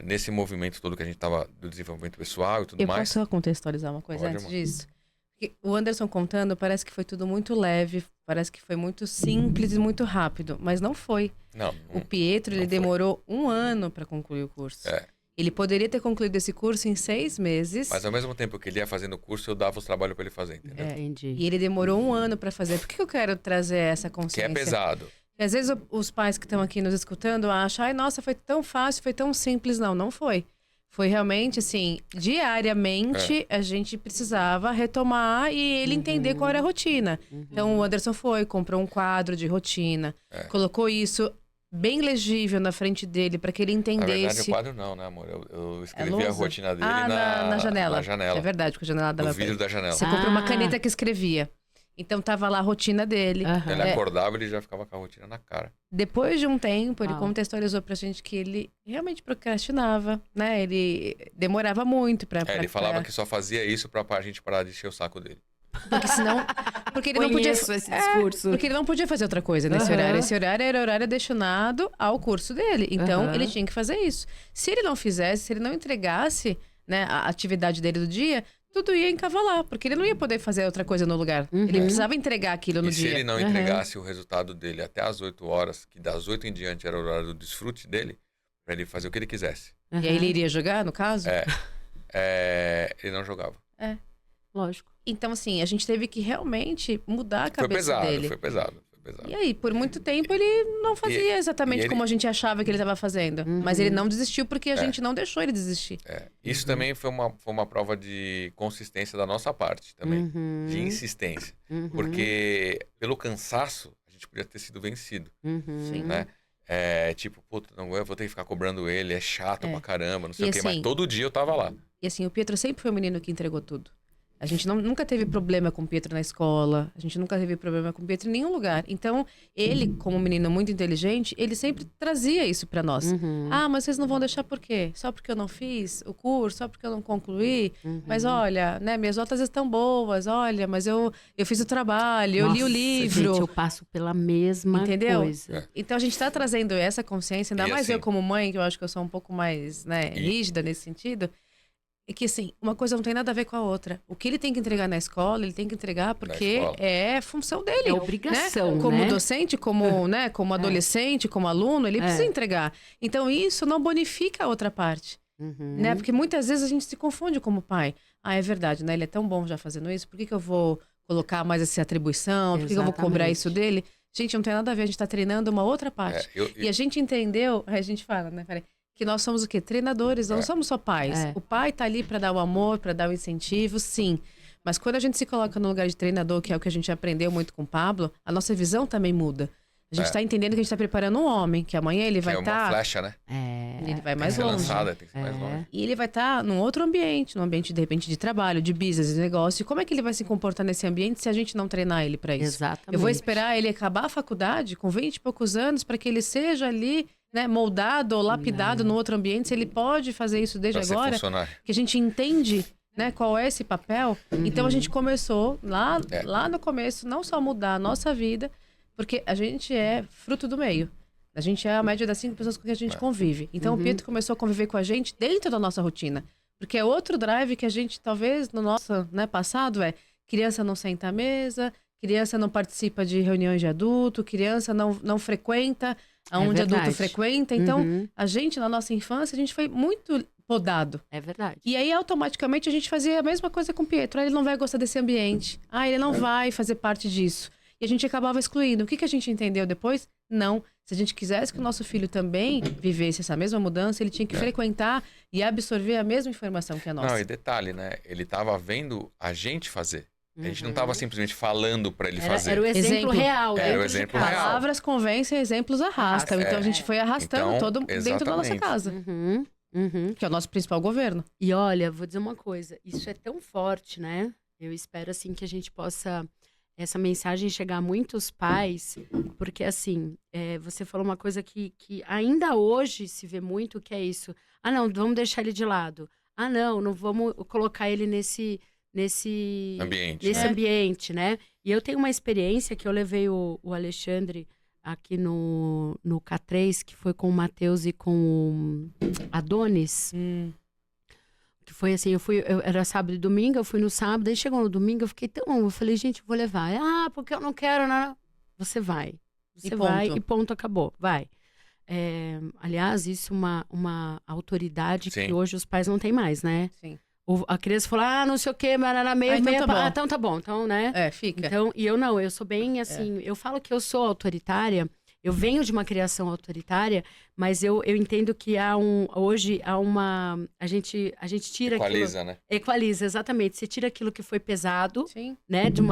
nesse movimento todo que a gente tava do desenvolvimento pessoal e tudo mais. Eu posso só contextualizar uma coisa antes disso? Porque o Anderson contando, parece que foi tudo muito leve, parece que foi muito simples e muito rápido, mas não foi. Não, o Pietro, ele demorou 1 ano para concluir o curso. Ele poderia ter concluído esse curso em 6 meses. Mas ao mesmo tempo que ele ia fazendo o curso, eu dava os trabalhos para ele fazer, entendeu? Entendi. E ele demorou 1 ano para fazer. Por que eu quero trazer essa consciência? Que é pesado. Porque às vezes os pais que estão aqui nos escutando acham, ai, nossa, foi tão fácil, foi tão simples. Não, não foi. Foi realmente, assim, diariamente a gente precisava retomar e ele entender qual era a rotina. Então o Anderson comprou um quadro de rotina, colocou isso bem legível na frente dele para que ele entendesse. Na verdade, o quadro não, né, amor? Eu escrevi a rotina dele na janela. Na janela. É verdade, porque a janela dava. No vidro da janela. Você comprou uma caneta que escrevia. Então tava lá a rotina dele. Ele acordava, ele já ficava com a rotina na cara. Depois de um tempo, ele contextualizou pra gente que ele realmente procrastinava, né? Ele demorava muito pra... ele falava que só fazia isso pra gente parar de encher o saco dele. Porque senão... Porque ele não podia... esse discurso. Porque ele não podia fazer outra coisa nesse horário. Esse horário era o horário destinado ao curso dele. Então, ele tinha que fazer isso. Se ele não fizesse, se ele não entregasse, né, a atividade dele do dia... Tudo ia encavalar, porque ele não ia poder fazer outra coisa no lugar. Ele precisava entregar aquilo no dia. E se ele não entregasse o resultado dele até as 8 horas, que das 8 em diante era o horário do desfrute dele, pra ele fazer o que ele quisesse. E aí ele iria jogar, no caso? Ele não jogava. Lógico. Então, assim, a gente teve que realmente mudar a cabeça dele. Foi pesado. E aí, por muito tempo, ele não fazia exatamente como a gente achava que ele estava fazendo. Mas ele não desistiu porque a gente não deixou ele desistir. Isso também foi uma prova de consistência da nossa parte também. De insistência. Porque pelo cansaço, a gente podia ter sido vencido. Sim. Né? Tipo, puta, não, eu vou ter que ficar cobrando ele, é chato pra caramba, não sei o quê. Assim, mas todo dia eu tava lá. E assim, o Pietro sempre foi o menino que entregou tudo. A gente nunca teve problema com o Pietro na escola, a gente nunca teve problema com o Pietro em nenhum lugar. Então, ele, como um menino muito inteligente, ele sempre trazia isso pra nós. Ah, mas vocês não vão deixar por quê? Só porque eu não fiz o curso, só porque eu não concluí? Mas olha, né, minhas notas estão boas, olha, mas eu fiz o trabalho, eu li o livro. Gente, eu passo pela mesma Entendeu? coisa. Então, a gente tá trazendo essa consciência, ainda E mais assim- eu como mãe, que eu acho que eu sou um pouco mais, né, rígida nesse sentido. É que, assim, uma coisa não tem nada a ver com a outra. O que ele tem que entregar na escola, ele tem que entregar porque escola. é função dele. É obrigação, Como né? docente, como, né, como adolescente, como aluno, ele precisa entregar. Então, isso não bonifica a outra parte. Né? Porque muitas vezes a gente se confunde como pai. Ah, é verdade, né? Ele é tão bom já fazendo isso, por que eu vou colocar mais essa atribuição? Por que eu vou cobrar isso dele? Gente, não tem nada a ver, a gente tá treinando uma outra parte. E a gente entendeu, a gente fala, né? Peraí, que nós somos o quê? Treinadores, não somos só pais. O pai tá ali para dar o amor, para dar o incentivo, sim. Mas quando a gente se coloca no lugar de treinador, que é o que a gente aprendeu muito com o Pablo, a nossa visão também muda. A gente tá entendendo que a gente tá preparando um homem, que amanhã ele vai estar... É uma flecha, né? Ele vai Tem mais que ser longe. lançada, tem que ser mais longe. E ele vai estar num outro ambiente, num ambiente, de repente, de trabalho, de business, de negócio. E como é que ele vai se comportar nesse ambiente se a gente não treinar ele para isso? Exatamente. Eu vou esperar ele acabar a faculdade com 20 e poucos anos para que ele seja ali, né, moldado ou lapidado no outro ambiente, se ele pode fazer isso desde Pra ser agora, funcionário. que a gente entende, né, qual é esse papel. Então a gente começou lá no começo, não só mudar a nossa vida, porque a gente é fruto do meio. A gente é a média das 5 pessoas com que a gente convive. Então o Pietro começou a conviver com a gente dentro da nossa rotina. Porque é outro drive que a gente, talvez, no nosso, né, passado, criança não senta à mesa, criança não participa de reuniões de adulto, criança não frequenta aonde adulto frequenta. Então, a gente, na nossa infância, a gente foi muito podado. É verdade. E aí, automaticamente, a gente fazia a mesma coisa com o Pietro. Ah, ele não vai gostar desse ambiente. Ah, ele não vai fazer parte disso. E a gente acabava excluindo. O que a gente entendeu depois? Não. Se a gente quisesse que o nosso filho também vivesse essa mesma mudança, ele tinha que frequentar e absorver a mesma informação que a nossa. Não, e detalhe, né? Ele tava vendo a gente fazer. A gente não tava simplesmente falando pra ele fazer. Era o exemplo real. Era dentro o de exemplo casa. real. Palavras convencem, exemplos arrastam. Então, a gente foi arrastando Então, todo dentro da nossa exatamente. casa. Que é o nosso principal governo. E olha, vou dizer uma coisa. Isso é tão forte, né? Eu espero, assim, que a gente possa... Essa mensagem chegar a muitos pais. Porque, assim, você falou uma coisa que ainda hoje se vê muito, que é isso. Ah, não, vamos deixar ele de lado. Ah, não vamos colocar ele nesse ambiente, né? E eu tenho uma experiência que eu levei o Alexandre aqui no K3, que foi com o Matheus e com o Adonis. Que foi assim, era sábado e domingo, eu fui no sábado, aí chegou no domingo, eu falei, gente, eu vou levar. Ah, porque eu não quero, não. Você vai. Você vai e ponto, acabou. Vai. Aliás, isso é uma autoridade que hoje os pais não têm mais, né? Sim. A criança falou, não sei o quê, marará, então tá bom, então, né? Fica. Então, e eu sou bem assim, eu falo que eu sou autoritária, eu venho de uma criação autoritária, mas eu entendo que hoje há uma, a gente tira Equaliza, aquilo, né? Equaliza, exatamente, você tira aquilo que foi pesado, Sim. né, de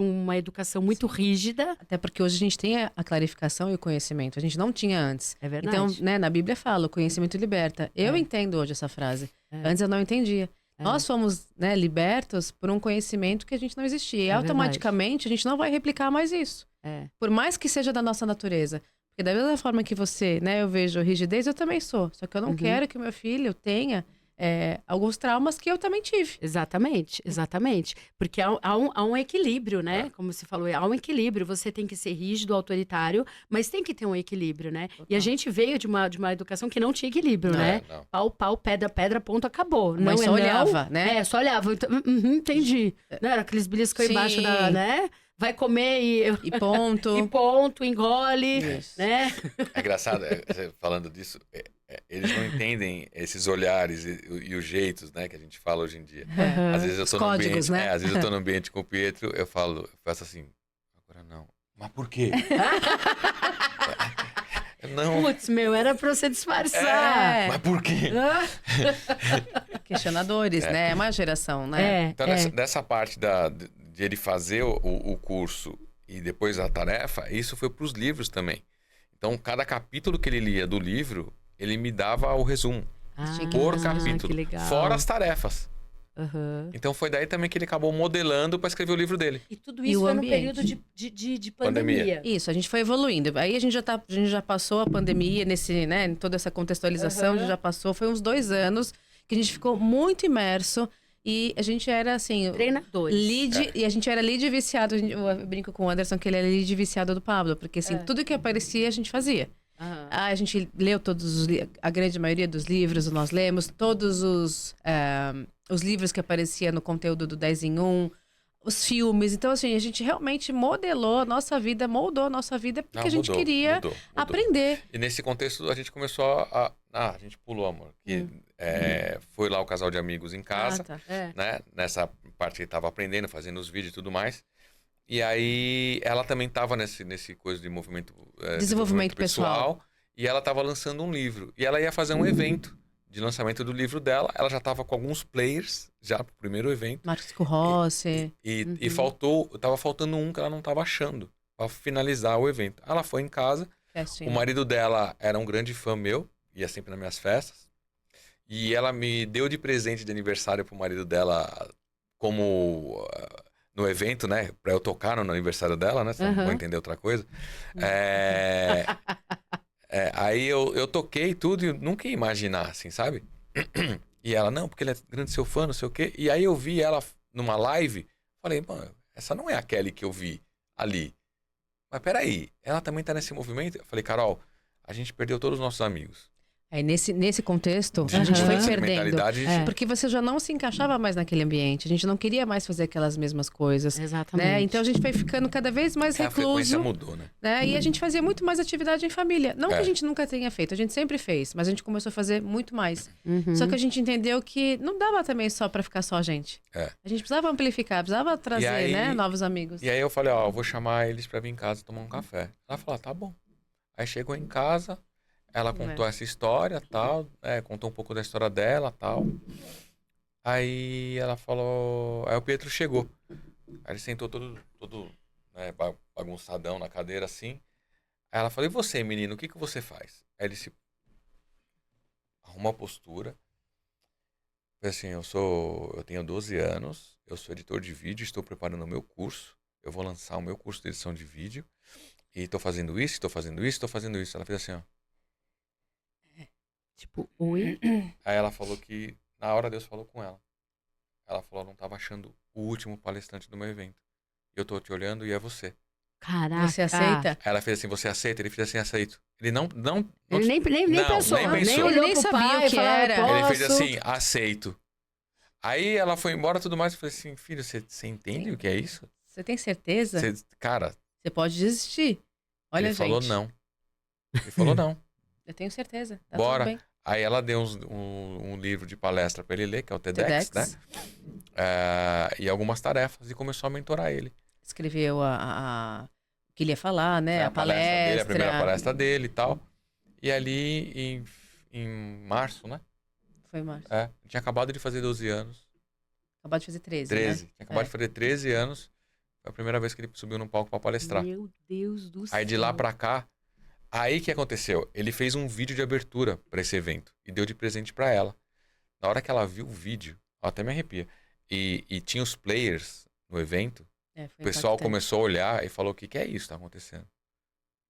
uma educação muito rígida. Até porque hoje a gente tem a clarificação e o conhecimento, a gente não tinha antes. É verdade. Então, né, na Bíblia fala, o conhecimento liberta. Eu entendo hoje essa frase. Antes eu não entendia. Nós fomos, né, libertos por um conhecimento que a gente não existia. E automaticamente a gente não vai replicar mais isso. Por mais que seja da nossa natureza. Porque da mesma forma que você, né, eu vejo rigidez, eu também sou. Só que eu não quero que o meu filho tenha alguns traumas que eu também tive. Exatamente. Porque há um equilíbrio, né? Como você falou, há um equilíbrio. Você tem que ser rígido, autoritário, mas tem que ter um equilíbrio, né? Total. E a gente veio de uma educação que não tinha equilíbrio, né? Não. Pau, pedra, ponto, acabou. Mas não só olhava, né? Só olhava. Então, entendi. Não era aqueles beliscos embaixo da, né? Vai comer e ponto. E ponto, engole, né? É engraçado, falando disso, eles não entendem esses olhares e os jeitos, né, que a gente fala hoje em dia. Às vezes eu tô no ambiente, né? Às vezes eu tô no ambiente com o Pietro, eu faço assim, agora não. Mas por quê? Não. Putz, era pra você disfarçar. Mas por quê? Questionadores, né? É uma geração, né? Então, dessa parte de ele fazer o curso e depois a tarefa, isso foi para os livros também. Então, cada capítulo que ele lia do livro, ele me dava o resumo. Por capítulo. Que legal. Fora as tarefas. Aham. Então foi daí também que ele acabou modelando para escrever o livro dele. E tudo E isso o foi no ambiente. período de Pandemia. pandemia. Isso, a gente foi evoluindo. Aí a gente já passou a pandemia nesse, né, em toda essa contextualização, a gente já passou, foi uns 2 anos que a gente ficou muito imerso e a gente era assim, Treinadores. lead, e a gente era lead viciado. Eu brinco com o Anderson que ele era lead viciado do Pablo, porque assim, tudo que aparecia a gente fazia. Aham. A gente leu a grande maioria dos livros, nós lemos todos os livros que apareciam no conteúdo do 10 em 1, os filmes. Então, assim, a gente realmente moldou a nossa vida porque Não, a gente mudou, queria mudou. aprender. E nesse contexto a gente começou a gente pulou, amor. Que, foi lá o casal de amigos em casa, Tá. É. né? Nessa parte que ele tava aprendendo, fazendo os vídeos e tudo mais. E aí ela também tava nesse coisa de movimento, Desenvolvimento pessoal. E ela tava lançando um livro. E ela ia fazer um evento de lançamento do livro dela. Ela já tava com alguns players, já pro primeiro evento. Marcos Rossi. E tava faltando um que ela não tava achando pra finalizar o evento. Ela foi em casa. Casting. O marido dela era um grande fã meu, ia sempre nas minhas festas. E ela me deu de presente de aniversário pro marido dela, como no evento, né? Pra eu tocar no aniversário dela, né? Você não vou entender outra coisa. Aí eu toquei tudo e eu nunca ia imaginar, assim, sabe? E ela, não, porque ele é grande seu fã, não sei o quê. E aí eu vi ela numa live, falei, mano, essa não é a Kelly que eu vi ali. Mas peraí, ela também tá nesse movimento? Eu falei, Carol, a gente perdeu todos os nossos amigos. Aí nesse contexto, De a gente foi mudança de perdendo. mentalidade, Porque você já não se encaixava mais naquele ambiente. A gente não queria mais fazer aquelas mesmas coisas. Exatamente. Né? Então a gente foi ficando cada vez mais a frequência recluso. mudou, né? Né? E a gente fazia muito mais atividade em família. Não que É. a gente nunca tenha feito, a gente sempre fez, mas a gente começou a fazer muito mais. Uhum. Só que a gente entendeu que não dava também só pra ficar só a gente. É. A gente precisava amplificar, precisava trazer, aí- né, novos amigos. E aí eu falei, ó, eu vou chamar eles pra vir em casa tomar um café. Ela falou, tá bom. Aí chegou em casa, ela contou essa história, tal, contou um pouco da história dela, tal. Aí ela falou, aí o Pietro chegou. Aí ele sentou todo né, bagunçadão na cadeira assim. Aí ela falou, e você, menino, o que você faz? Aí ele se arruma a postura. Falei assim, eu tenho 12 anos, eu sou editor de vídeo, estou preparando o meu curso. Eu vou lançar o meu curso de edição de vídeo. E tô fazendo isso, tô fazendo isso, tô fazendo isso. Ela fez assim, ó. Tipo, oi? Aí ela falou que, na hora Deus falou com ela. Ela falou, não tava achando o último palestrante do meu evento. Eu tô te olhando e é você. Caraca. Você aceita? Aí ela fez assim, você aceita? Ele fez assim, aceito. Ele não Ele nem Não, pensou. nem Nem pensou. olhou Ele nem pro sabia pai o que e falou, era. Ele fez "Posso?" assim, aceito. Aí ela foi embora e tudo mais. Eu falei assim, filho, você entende o que é isso? Você tem certeza? Cara, Você pode desistir. Olha, ele gente. falou não. Ele falou não. Eu tenho certeza. Tá Bora. tudo bem. Aí ela deu um livro de palestra pra ele ler, que é o TEDx, né? E algumas tarefas. E começou a mentorar ele. Escreveu o que ele ia falar, né? A palestra. dele, a primeira palestra dele e tal. E ali em março, né? Foi março. Tinha acabado de fazer 12 anos. Acabou de fazer 13. 13. Né? Tinha acabado de fazer 13 anos. Foi a primeira vez que ele subiu num palco pra palestrar. Meu Deus do céu. Aí de lá pra cá, aí que aconteceu? Ele fez um vídeo de abertura pra esse evento e deu de presente pra ela. Na hora que ela viu o vídeo, ó, até me arrepia. E tinha os players no evento, Foi o pessoal impactante. começou a olhar e falou: o que é isso que tá acontecendo?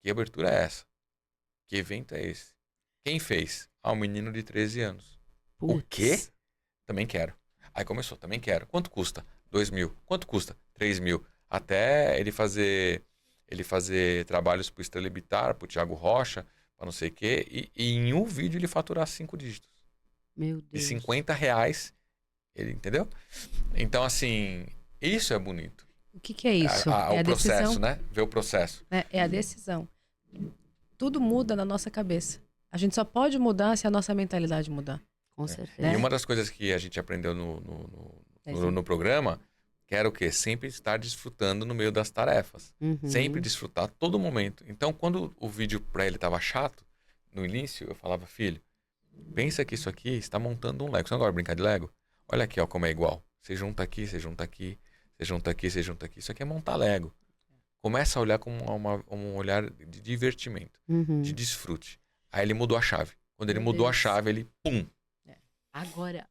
Que abertura é essa? Que evento é esse? Quem fez? Um menino de 13 anos. O Putz. quê? Também quero. Aí começou, também quero. Quanto custa? 2.000. Quanto custa? 3.000. Até ele fazer trabalhos pro Estrela Bitar, pro Thiago Rocha, pra não sei o quê. E em um vídeo ele faturar 5 dígitos. Meu De Deus. R$50, ele, entendeu? Então, assim, isso é bonito. O que é isso? É O a processo, decisão. né? Ver o processo. É a decisão. Tudo muda na nossa cabeça. A gente só pode mudar se a nossa mentalidade mudar. Com certeza. E uma das coisas que a gente aprendeu no programa, que era o quê? Sempre estar desfrutando no meio das tarefas. Uhum. Sempre desfrutar todo momento. Então, quando o vídeo pra ele tava chato, no início, eu falava, filho, pensa que isso aqui está montando um Lego. Você não gosta de brincar de Lego? Olha aqui, ó, como é igual. Você junta aqui, você junta aqui, você junta aqui, você junta aqui. Isso aqui é montar Lego. Começa a olhar como um olhar de divertimento, Uhum. de desfrute. Aí ele mudou a chave. Quando ele Meu mudou a Deus. chave, ele, pum. Agora,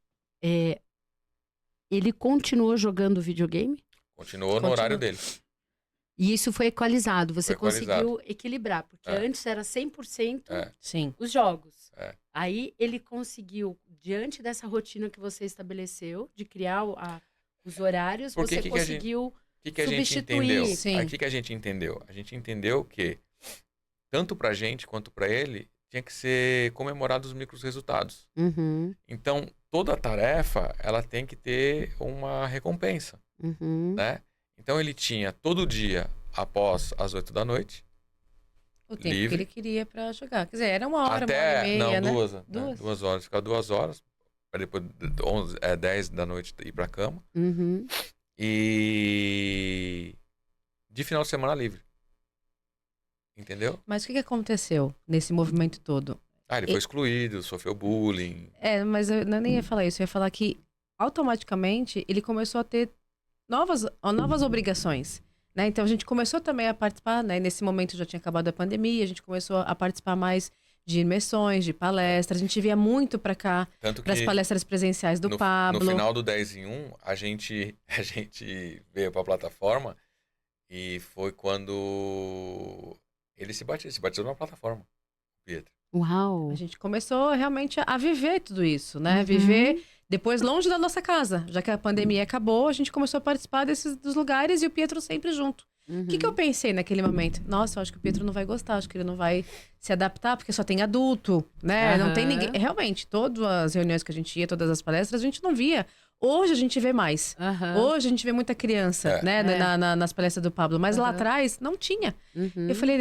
ele continuou jogando videogame? Continuou no horário dele. E isso foi equalizado, você Foi equalizado. conseguiu equilibrar, porque antes era 100% Sim. os jogos. É. Aí ele conseguiu, diante dessa rotina que você estabeleceu, de criar os horários, Porque você conseguiu O que a gente substituir. entendeu? Sim. O que a gente entendeu? A gente entendeu que, tanto pra gente quanto pra ele, tinha que ser comemorado os micros resultados. Uhum, Então, toda tarefa, ela tem que ter uma recompensa, uhum. né? Então, ele tinha todo dia, após as 8 da noite, O tempo livre. que ele queria pra jogar. Quer dizer, era 1 hora, 1 hora até, e meia, né? duas, Duas. 2 horas. Ficava 2 horas, para depois 10 da noite ir pra cama. Uhum. E de final de semana livre. Entendeu? Mas o que aconteceu nesse movimento todo? Ele foi excluído, sofreu bullying. Mas eu nem ia falar isso. Eu ia falar que, automaticamente, ele começou a ter novas obrigações. Né? Então, a gente começou também a participar, né? Nesse momento já tinha acabado a pandemia, a gente começou a participar mais de imersões, de palestras. A gente vinha muito pra cá, Tanto para as que palestras presenciais do Pablo. no final do 10 em 1, a gente veio pra plataforma e foi quando ele se batizou na plataforma, Pietro. Uau! A gente começou realmente a viver tudo isso, né? Uhum. Viver depois longe da nossa casa. Já que a pandemia acabou, a gente começou a participar dos lugares e o Pietro sempre junto. Uhum. O que eu pensei naquele momento? Nossa, eu acho que o Pietro não vai gostar, acho que ele não vai se adaptar, porque só tem adulto, né? Não tem ninguém. Realmente, todas as reuniões que a gente ia, todas as palestras, a gente não via. Hoje a gente vê mais. Aham. Hoje a gente vê muita criança, né? Nas palestras do Pablo. Mas lá atrás, não tinha. Uhum. Eu falei,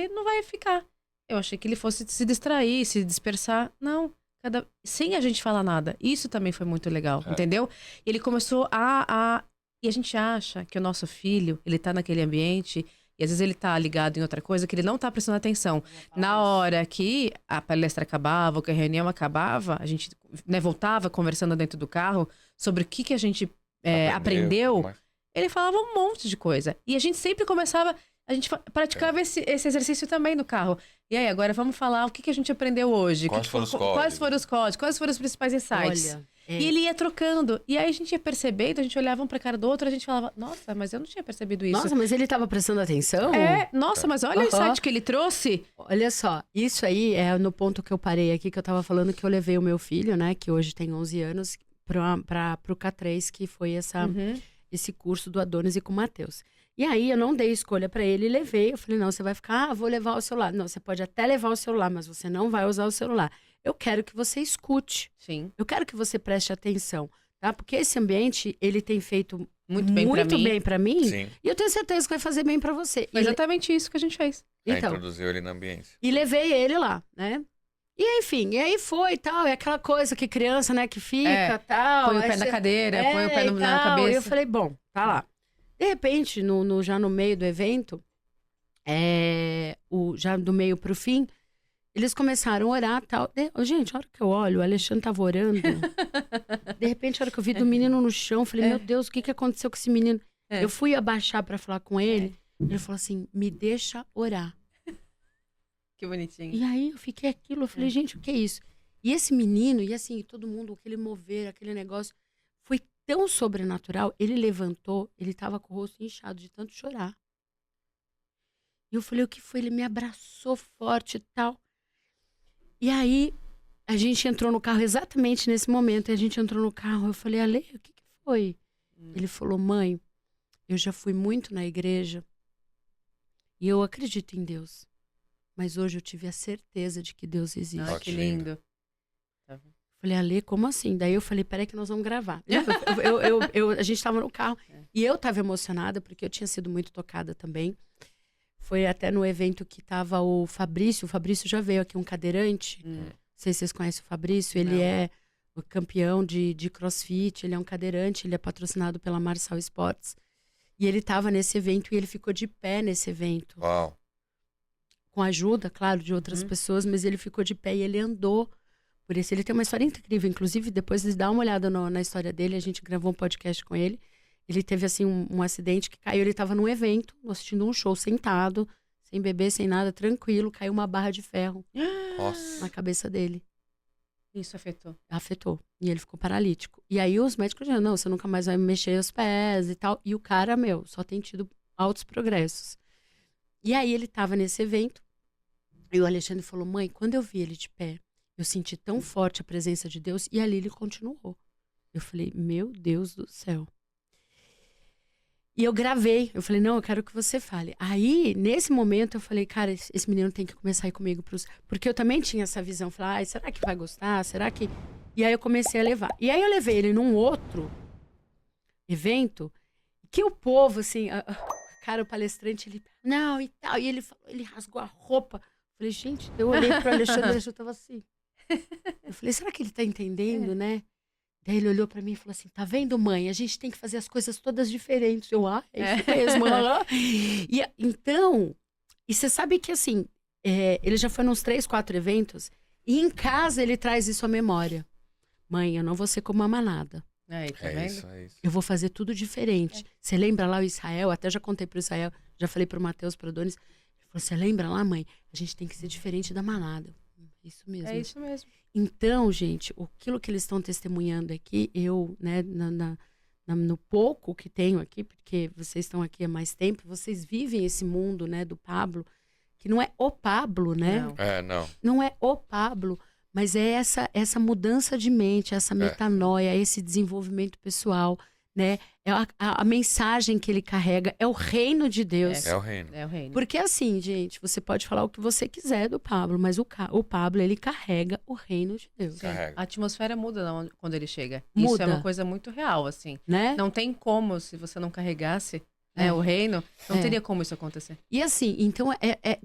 não vai ficar. Eu achei que ele fosse se distrair, se dispersar. Não. Sem a gente falar nada. Isso também foi muito legal, entendeu? Ele começou E a gente acha que o nosso filho, ele tá naquele ambiente, e às vezes ele tá ligado em outra coisa, que ele não tá prestando atenção. Na hora que a palestra acabava, ou que a reunião acabava, a gente, né, voltava conversando dentro do carro sobre o que a gente aprendeu. Ele falava um monte de coisa. E a gente sempre começava... A gente praticava esse exercício também no carro. E aí, agora vamos falar o que a gente aprendeu hoje. Quais foram os códigos? Quais foram os códigos? Quais foram os principais insights? Olha, E ele ia trocando. E aí a gente ia percebendo, a gente olhava um pra cara do outro, a gente falava, nossa, mas eu não tinha percebido isso. Nossa, mas ele tava prestando atenção? Nossa, mas olha o insight que ele trouxe. Olha só, isso aí é no ponto que eu parei aqui, que eu tava falando que eu levei o meu filho, né, que hoje tem 11 anos, pro K3, que foi esse curso do Adonis e com o Matheus. E aí eu não dei escolha pra ele, levei, eu falei, não, você vai ficar, vou levar o celular. Não, você pode até levar o celular, mas você não vai usar o celular. Eu quero que você escute. Sim. Eu quero que você preste atenção, tá? Porque esse ambiente, ele tem feito Muito bem pra mim. Sim. E eu tenho certeza que vai fazer bem pra você. Foi exatamente isso que a gente fez. Então, Introduziu ele na ambiência. e levei ele lá, né? E enfim, e aí foi e tal, é aquela coisa que criança, né, que fica, tal. Põe o aí pé na você- cadeira, põe o pé e na tal. cabeça. E eu falei, bom, tá lá. De repente, já no meio do evento, já do meio pro fim, eles começaram a orar e tal. Gente, a hora que eu olho, o Alexandre tava orando. De repente, a hora que eu vi do menino no chão, eu falei, meu Deus, o que aconteceu com esse menino? Eu fui abaixar pra falar com ele. Ele falou assim, me deixa orar. Que bonitinho. E aí eu fiquei aquilo, eu falei, gente, o que é isso? E esse menino, e assim, todo mundo, aquele mover, aquele negócio, foi tão sobrenatural. Ele levantou, ele tava com o rosto inchado de tanto chorar. E eu falei, o que foi? Ele me abraçou forte e tal. E aí, a gente entrou no carro exatamente nesse momento. E a gente entrou no carro, eu falei, Ale, o que foi? Ele falou, mãe, eu já fui muito na igreja e eu acredito em Deus. Mas hoje eu tive a certeza de que Deus existe. Ah, que lindo. Falei, Ale, como assim? Daí eu falei, peraí que nós vamos gravar. A gente tava no carro e eu tava emocionada porque eu tinha sido muito tocada também. Foi até no evento que tava o Fabrício já veio aqui, um cadeirante. Não sei se vocês conhecem o Fabrício, ele é o campeão de CrossFit, ele é um cadeirante, ele é patrocinado pela Marçal Esportes. E ele tava nesse evento e ele ficou de pé nesse evento. Uau. Com a ajuda, claro, de outras pessoas, mas ele ficou de pé e ele andou por isso. Ele tem uma história incrível, inclusive depois de dar uma olhada na história dele, a gente gravou um podcast com ele. Ele teve assim um acidente que caiu, ele estava num evento, assistindo um show, sentado, sem beber, sem nada, tranquilo, caiu uma barra de ferro Nossa. na cabeça dele. Isso afetou. Afetou. E ele ficou paralítico. E aí os médicos diziam, não, você nunca mais vai mexer os pés e tal. E o cara, só tem tido altos progressos. E aí ele tava nesse evento. E o Alexandre falou, mãe, quando eu vi ele de pé, eu senti tão forte a presença de Deus. E ali ele continuou. Eu falei, meu Deus do céu. E eu gravei. Eu falei, não, eu quero que você fale. Aí, nesse momento, eu falei, cara, esse menino tem que começar a ir comigo pros... Porque eu também tinha essa visão. Falei, será que vai gostar? Será que... E aí eu comecei a levar. E aí eu levei ele num outro evento, que o povo, assim... Cara, o palestrante, ele... Não, e tal. E ele falou, ele rasgou a roupa. Eu falei, gente, eu olhei pro Alexandre, o Alexandre tava assim. Eu falei, será que ele tá entendendo, né? Daí ele olhou pra mim e falou assim, tá vendo, mãe? A gente tem que fazer as coisas todas diferentes. Eu, é isso mesmo. E, então, e você sabe que assim, ele já foi nos 3, 4 eventos, e em casa ele traz isso à memória. Mãe, eu não vou ser como a manada. Aí, tá vendo? Isso. Eu vou fazer tudo diferente. Você lembra lá o Israel? Até já contei pro Israel, já falei pro Matheus, pro Adonis. Ele falou, você lembra lá, mãe? A gente tem que ser diferente da manada. Isso mesmo. É isso mesmo. Então, gente, aquilo que eles estão testemunhando aqui, eu, né, no pouco que tenho aqui, porque vocês estão aqui há mais tempo, vocês vivem esse mundo, né, do Pablo, que não é o Pablo, né? Não. Não é o Pablo, mas é essa mudança de mente, essa metanoia, esse desenvolvimento pessoal, né? É a mensagem que ele carrega, é o reino de Deus. É o reino. É o reino. Porque assim, gente, você pode falar o que você quiser do Pablo, mas o Pablo, ele carrega o reino de Deus. Carrega. A atmosfera muda quando ele chega. Isso Muda. é uma coisa muito real, assim. Né? Não tem como, se você não carregasse né, o reino, não teria como isso acontecer. E assim, então,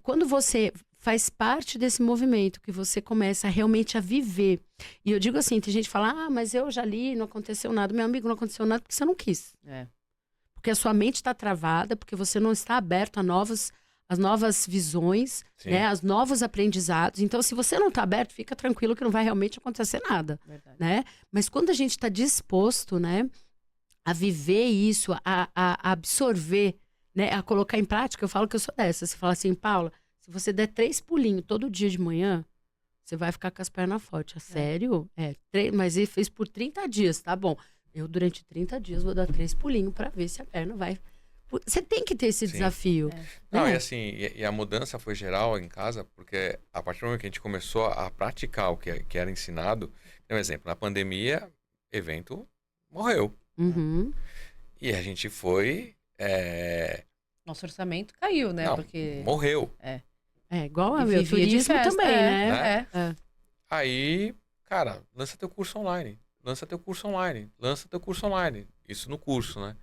quando você faz parte desse movimento, que você começa realmente a viver. E eu digo assim, tem gente que fala, mas eu já li, não aconteceu nada. Meu amigo, não aconteceu nada porque você não quis. Porque a sua mente está travada, porque você não está aberto às novas visões, né, aos novos aprendizados. Então, se você não está aberto, fica tranquilo que não vai realmente acontecer nada. Né? Mas quando a gente está disposto, né, a viver isso, a absorver, né, a colocar em prática, eu falo que eu sou dessa. Você fala assim, Paula, se você der 3 pulinhos todo dia de manhã, você vai ficar com as pernas fortes. Sério? Mas ele fez por 30 dias, tá bom. Eu, durante 30 dias, vou dar 3 pulinhos pra ver se a perna vai... Você tem que ter esse desafio. Não, e assim, e a mudança foi geral em casa, porque a partir do momento que a gente começou a praticar o que era ensinado, por exemplo, na pandemia, evento morreu. Uhum. E a gente foi... Nosso orçamento caiu, né? Não, porque morreu. Igual a E meu vivia de turismo festa, também, né? Aí, cara, lança teu curso online. Lança teu curso online. Isso no curso, né?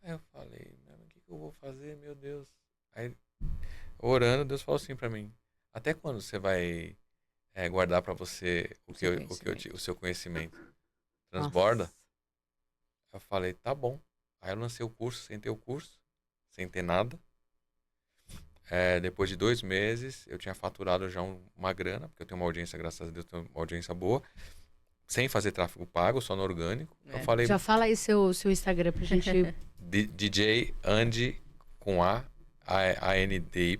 Aí eu falei, o que eu vou fazer, meu Deus? Aí, orando, Deus falou assim pra mim, até quando você vai guardar pra você o seu conhecimento? Transborda? Nossa. Eu falei, tá bom. Aí eu lancei o curso, sem ter o curso, sem ter nada. Depois de 2 meses, eu tinha faturado já uma grana, porque eu tenho uma audiência, graças a Deus, tenho uma audiência boa, sem fazer tráfego pago, só no orgânico. Eu falei, Já fala aí seu Instagram pra gente... DJ Andy com ANDY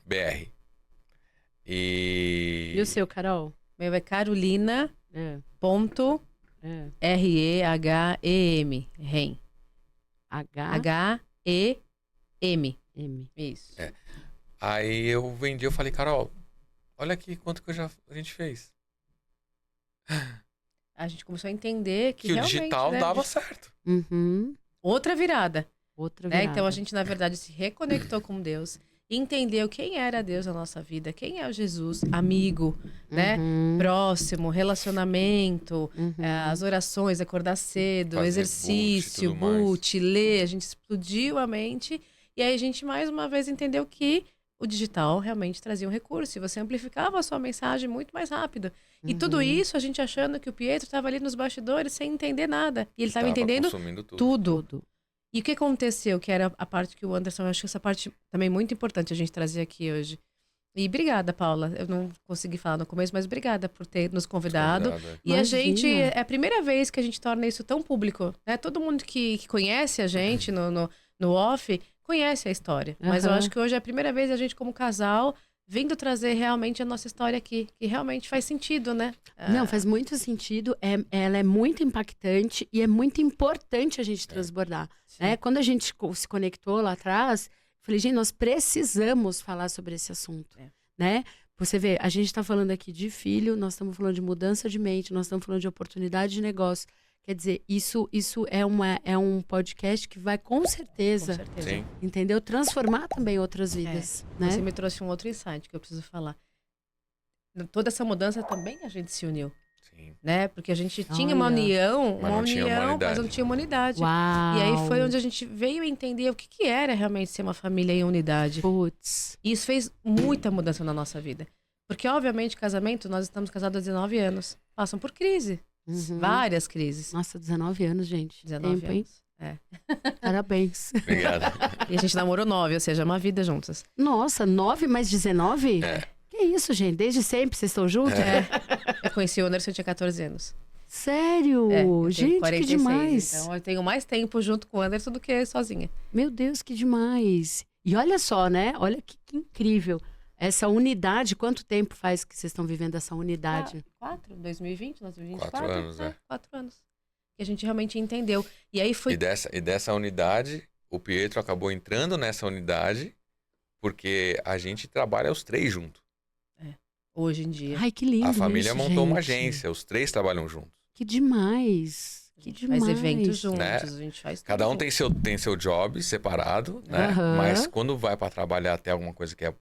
BR. E o seu, Carol? Meu é Carolina ponto REHEM. REM. HEM. Isso. Aí eu vendi, eu falei, Carol, olha aqui quanto que a gente fez. A gente começou a entender que o realmente, digital né, dava certo. Uhum. Outra virada. Né? Então a gente, na verdade, se reconectou com Deus, entendeu quem era Deus na nossa vida, quem é o Jesus, amigo, né? Próximo, relacionamento, as orações, acordar cedo, fazer exercício, boot, ler. A gente explodiu a mente e aí a gente mais uma vez entendeu que o digital realmente trazia um recurso e você amplificava a sua mensagem muito mais rápido. E tudo isso a gente achando que o Pietro estava ali nos bastidores sem entender nada. E ele estava entendendo tudo. E o que aconteceu, que era a parte que o Anderson, eu acho que essa parte também muito importante a gente trazer aqui hoje. E obrigada, Paula. Eu não consegui falar no começo, mas obrigada por ter nos convidado. E a gente, é a primeira vez que a gente torna isso tão público, né? Todo mundo que conhece a gente no off, conhece a história. Mas eu acho que hoje é a primeira vez a gente, como casal, vindo trazer realmente a nossa história aqui, que realmente faz sentido, né? Não, faz muito sentido. Ela é muito impactante e é muito importante a gente transbordar. Né? Quando a gente se conectou lá atrás, falei, gente, nós precisamos falar sobre esse assunto. Né? Você vê, a gente está falando aqui de filho, nós estamos falando de mudança de mente, nós estamos falando de oportunidade de negócio. Quer dizer, isso é um podcast que vai com certeza, Sim. entendeu? Transformar também outras vidas. Né? Você me trouxe um outro insight que eu preciso falar. Toda essa mudança também a gente se uniu. Sim. Né? Porque a gente tinha uma Olha. união, Mas não tinha humanidade. mas não tinha humanidade. Uau! E aí foi onde a gente veio entender o que era realmente ser uma família em unidade. Putz. E isso fez muita mudança na nossa vida. Porque, obviamente, casamento, nós estamos casados há 19 anos. Passam por crise. Uhum. Várias crises. Nossa, 19 anos, gente. 19 Tempo, hein? anos. Parabéns. Obrigado. E a gente namorou 9, ou seja, uma vida juntas. Nossa, 9 mais 19? É. Que isso, gente? Desde sempre vocês estão juntos? Eu conheci o Anderson, eu tinha 14 anos. Sério? Eu tenho Gente, 46, que demais. Então eu tenho mais tempo junto com o Anderson do que sozinha. Meu Deus, que demais. E olha só, né? Olha que incrível. Essa unidade, quanto tempo faz que vocês estão vivendo essa unidade? 2020, nós 2024. 4 anos, 4 anos. Que a gente realmente entendeu. E aí foi... E dessa unidade, o Pietro acabou entrando nessa unidade porque a gente trabalha os 3 juntos. Hoje em dia. Ai, que lindo A família isso, montou uma gente. agência, os 3 trabalham juntos. Que demais. A Que gente demais. faz eventos juntos, Né? a gente faz tudo Cada um junto. tem seu job separado, né? Aham. Mas quando vai para trabalhar até alguma coisa que é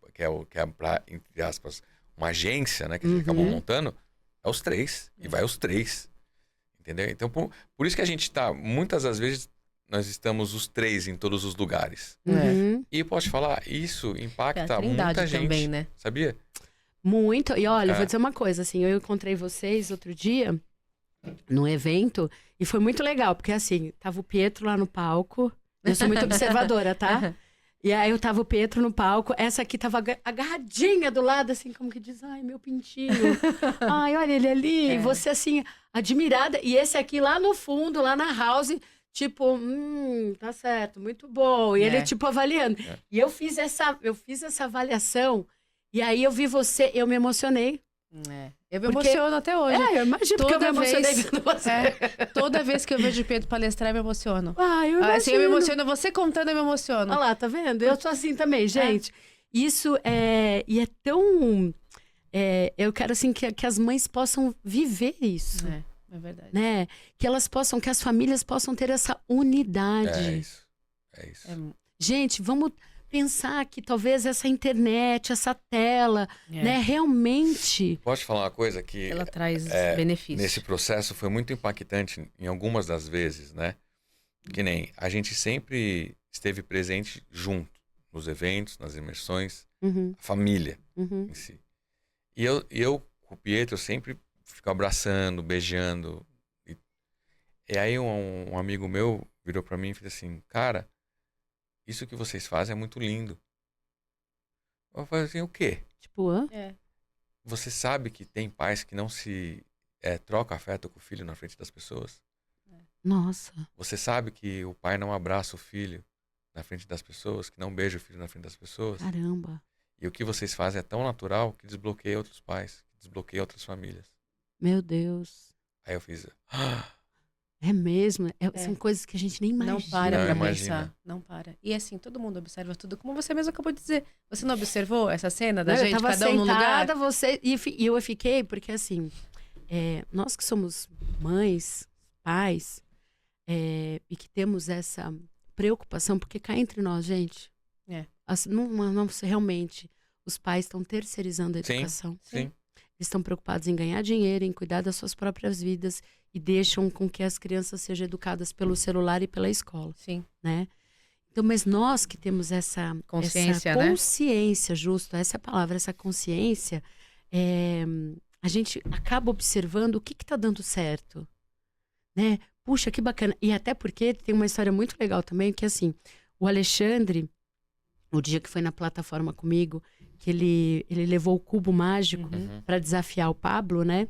para, entre aspas, uma agência, né? Que a gente acabou montando, é os 3. E vai os 3. Entendeu? Então, por isso que a gente tá, muitas das vezes, nós estamos os 3 em todos os lugares. Uhum. E posso te falar, isso É impacta a Trindade muita gente. também, né? Sabia? Muito. E olha, eu vou É. dizer uma coisa, assim, eu encontrei vocês outro dia num evento e foi muito legal, porque assim, tava o Pietro lá no palco. Eu sou muito observadora, tá? E aí eu tava o Pietro no palco, essa aqui tava agarradinha do lado, assim, como que diz, ai, meu pintinho. Ai, olha ele ali. E você, assim, admirada. E esse aqui lá no fundo, lá na house, tipo, tá certo, muito bom. E ele, tipo, avaliando. E eu fiz essa avaliação. E aí eu vi você, eu me emocionei. Eu me emociono até hoje. Eu imagino porque eu me emocionei vendo você. Toda vez que eu vejo o Pedro palestrar, eu me emociono. Eu imagino. Assim, eu me emociono, você contando, eu me emociono. Olha lá, tá vendo? Eu tô assim também, gente. Isso é... E é tão... eu quero, assim, que as mães possam viver isso. É verdade. Né? Que elas possam, que as famílias possam ter essa unidade. É isso. Gente, vamos pensar que talvez essa internet, essa tela, né, realmente... Posso te falar uma coisa que... Ela traz benefícios. Nesse processo foi muito impactante em algumas das vezes, né? Que nem a gente sempre esteve presente junto, nos eventos, nas imersões, a família em si. E eu com o Pietro, sempre fico abraçando, beijando. E aí um amigo meu virou pra mim e fez assim, cara, isso que vocês fazem é muito lindo. Eu falei assim, o quê? Tipo, Você sabe que tem pais que não se troca afeto com o filho na frente das pessoas? Nossa. Você sabe que o pai não abraça o filho na frente das pessoas, que não beija o filho na frente das pessoas? Caramba. E o que vocês fazem é tão natural que desbloqueia outros pais, que desbloqueia outras famílias. Meu Deus. Aí eu fiz... É mesmo. São coisas que a gente nem imagina. Não para pra imagina. pensar. Não para. E assim, todo mundo observa tudo. Como você mesmo acabou de dizer. Você não observou essa cena da Não, gente, eu tava cada um no lugar? você, e eu fiquei, porque assim, nós que somos mães, pais, e que temos essa preocupação, porque cá entre nós, gente, assim, não realmente, os pais estão terceirizando a educação. Sim. Eles estão preocupados em ganhar dinheiro, em cuidar das suas próprias vidas e deixam com que as crianças sejam educadas pelo celular e pela escola. Sim. Né? Então, mas nós que temos essa consciência, consciência, justo, essa é a palavra, essa consciência, a gente acaba observando o que está dando certo. Né? Puxa, que bacana. E até porque tem uma história muito legal também, que assim, o Alexandre, o dia que foi na plataforma comigo, que ele levou o cubo mágico para desafiar o Pablo, né?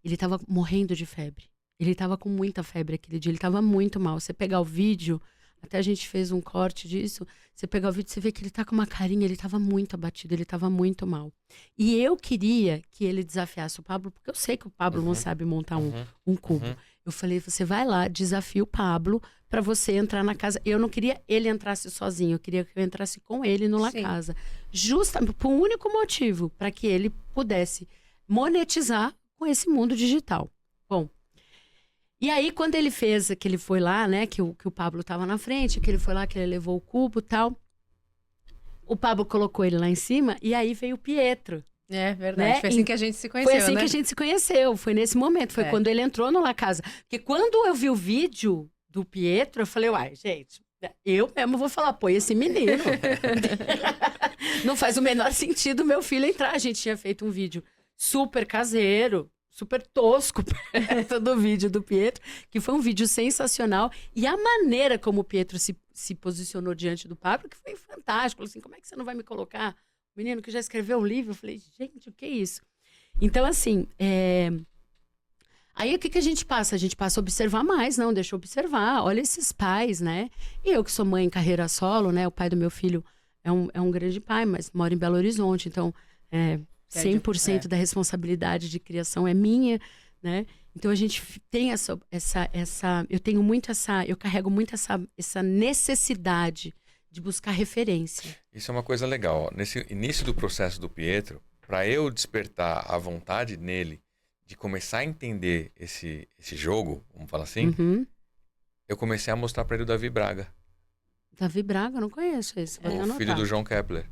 Ele tava morrendo de febre. Ele tava com muita febre aquele dia, ele tava muito mal. Você pegar o vídeo, até a gente fez um corte disso, você pegar o vídeo, você vê que ele tá com uma carinha, ele tava muito abatido, ele tava muito mal. E eu queria que ele desafiasse o Pablo, porque eu sei que o Pablo não sabe montar um cubo. Eu falei, você vai lá, desafia o Pablo pra você entrar na casa. Eu não queria ele entrasse sozinho, eu queria que eu entrasse com ele no La Casa. Justamente por um único motivo, para que ele pudesse monetizar com esse mundo digital. Bom, e aí quando ele fez, que ele foi lá, né, que o Pablo tava na frente, que ele foi lá, que ele levou o cubo e tal, o Pablo colocou ele lá em cima e aí veio o Pietro. É verdade, né? Foi assim que a gente se conheceu, Foi assim né? que a gente se conheceu, foi nesse momento, foi quando ele entrou no La Casa. Porque quando eu vi o vídeo do Pietro, eu falei, uai, gente, eu mesmo vou falar, pô, esse menino. Não faz o menor sentido meu filho entrar. A gente tinha feito um vídeo super caseiro, super tosco perto do vídeo do Pietro, que foi um vídeo sensacional. E a maneira como o Pietro se posicionou diante do Pablo, que foi fantástico. Assim, como é que você não vai me colocar? O menino que já escreveu um livro. Eu falei, gente, o que é isso? Então, assim, aí o que a gente passa? A gente passa a observar mais, não, deixa eu observar. Olha esses pais, né? E eu que sou mãe em carreira solo, né? O pai do meu filho é um grande pai, mas mora em Belo Horizonte, então 100% da responsabilidade de criação é minha, né? Então a gente tem eu carrego muito essa necessidade de buscar referência. Isso é uma coisa legal. Ó. Nesse início do processo do Pietro, para eu despertar a vontade nele de começar a entender esse jogo, vamos falar assim, eu comecei a mostrar para ele o Davi Braga. Davi Braga, eu não conheço esse. O filho do João Kepler.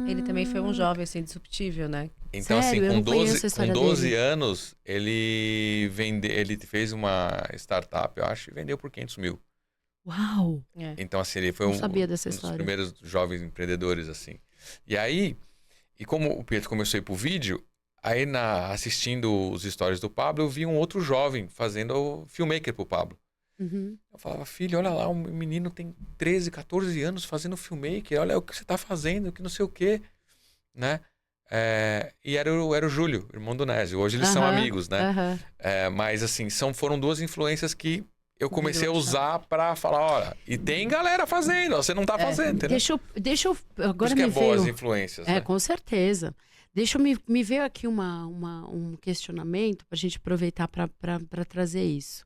Ele também foi um jovem, assim, disruptível, né? Então, sério? assim, Com 12 anos, ele fez uma startup, eu acho, e vendeu por 500 mil. Uau! Então, assim, ele foi não sabia dessa um dos história. primeiros jovens empreendedores, assim. E aí, como o Pietro começou a ir pro vídeo, aí assistindo os stories do Pablo, eu vi um outro jovem fazendo o filmmaker pro Pablo. Eu falava, filho, olha lá, um menino tem 13, 14 anos fazendo filmmaker, olha o que você tá fazendo, que não sei o quê, né? E era o Júlio, irmão do Nésio. Hoje eles são amigos, né? Mas, assim, foram duas influências que eu comecei a usar pra falar, olha, e tem galera fazendo, você não tá fazendo, entendeu? Deixa eu agora Isso que me boas veio... influências, né? Com certeza. Deixa eu me veio aqui um questionamento pra gente aproveitar pra trazer isso.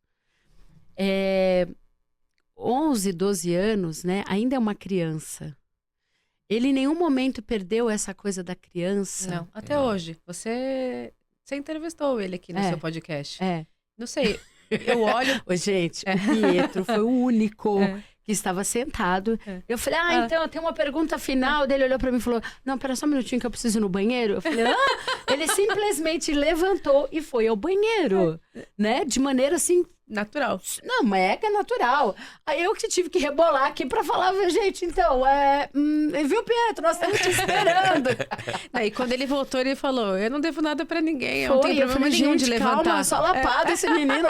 11, 12 anos, né? Ainda é uma criança. Ele em nenhum momento perdeu essa coisa da criança. Não, até hoje. Você entrevistou ele aqui no seu podcast. Não sei, eu olho... Ô, gente, o Pietro foi o único que estava sentado. Eu falei, então, tem uma pergunta final. Ele olhou pra mim e falou, não, pera só um minutinho que eu preciso ir no banheiro. Eu falei, Ele simplesmente levantou e foi ao banheiro, né? De maneira assim... natural. Não, mega natural. Aí eu que tive que rebolar aqui pra falar, gente, então, viu, Pietro, nós estamos te esperando. Aí quando ele voltou, ele falou, eu não devo nada pra ninguém, eu não tenho problema nenhum de levantar. Calma, só lapada esse menino.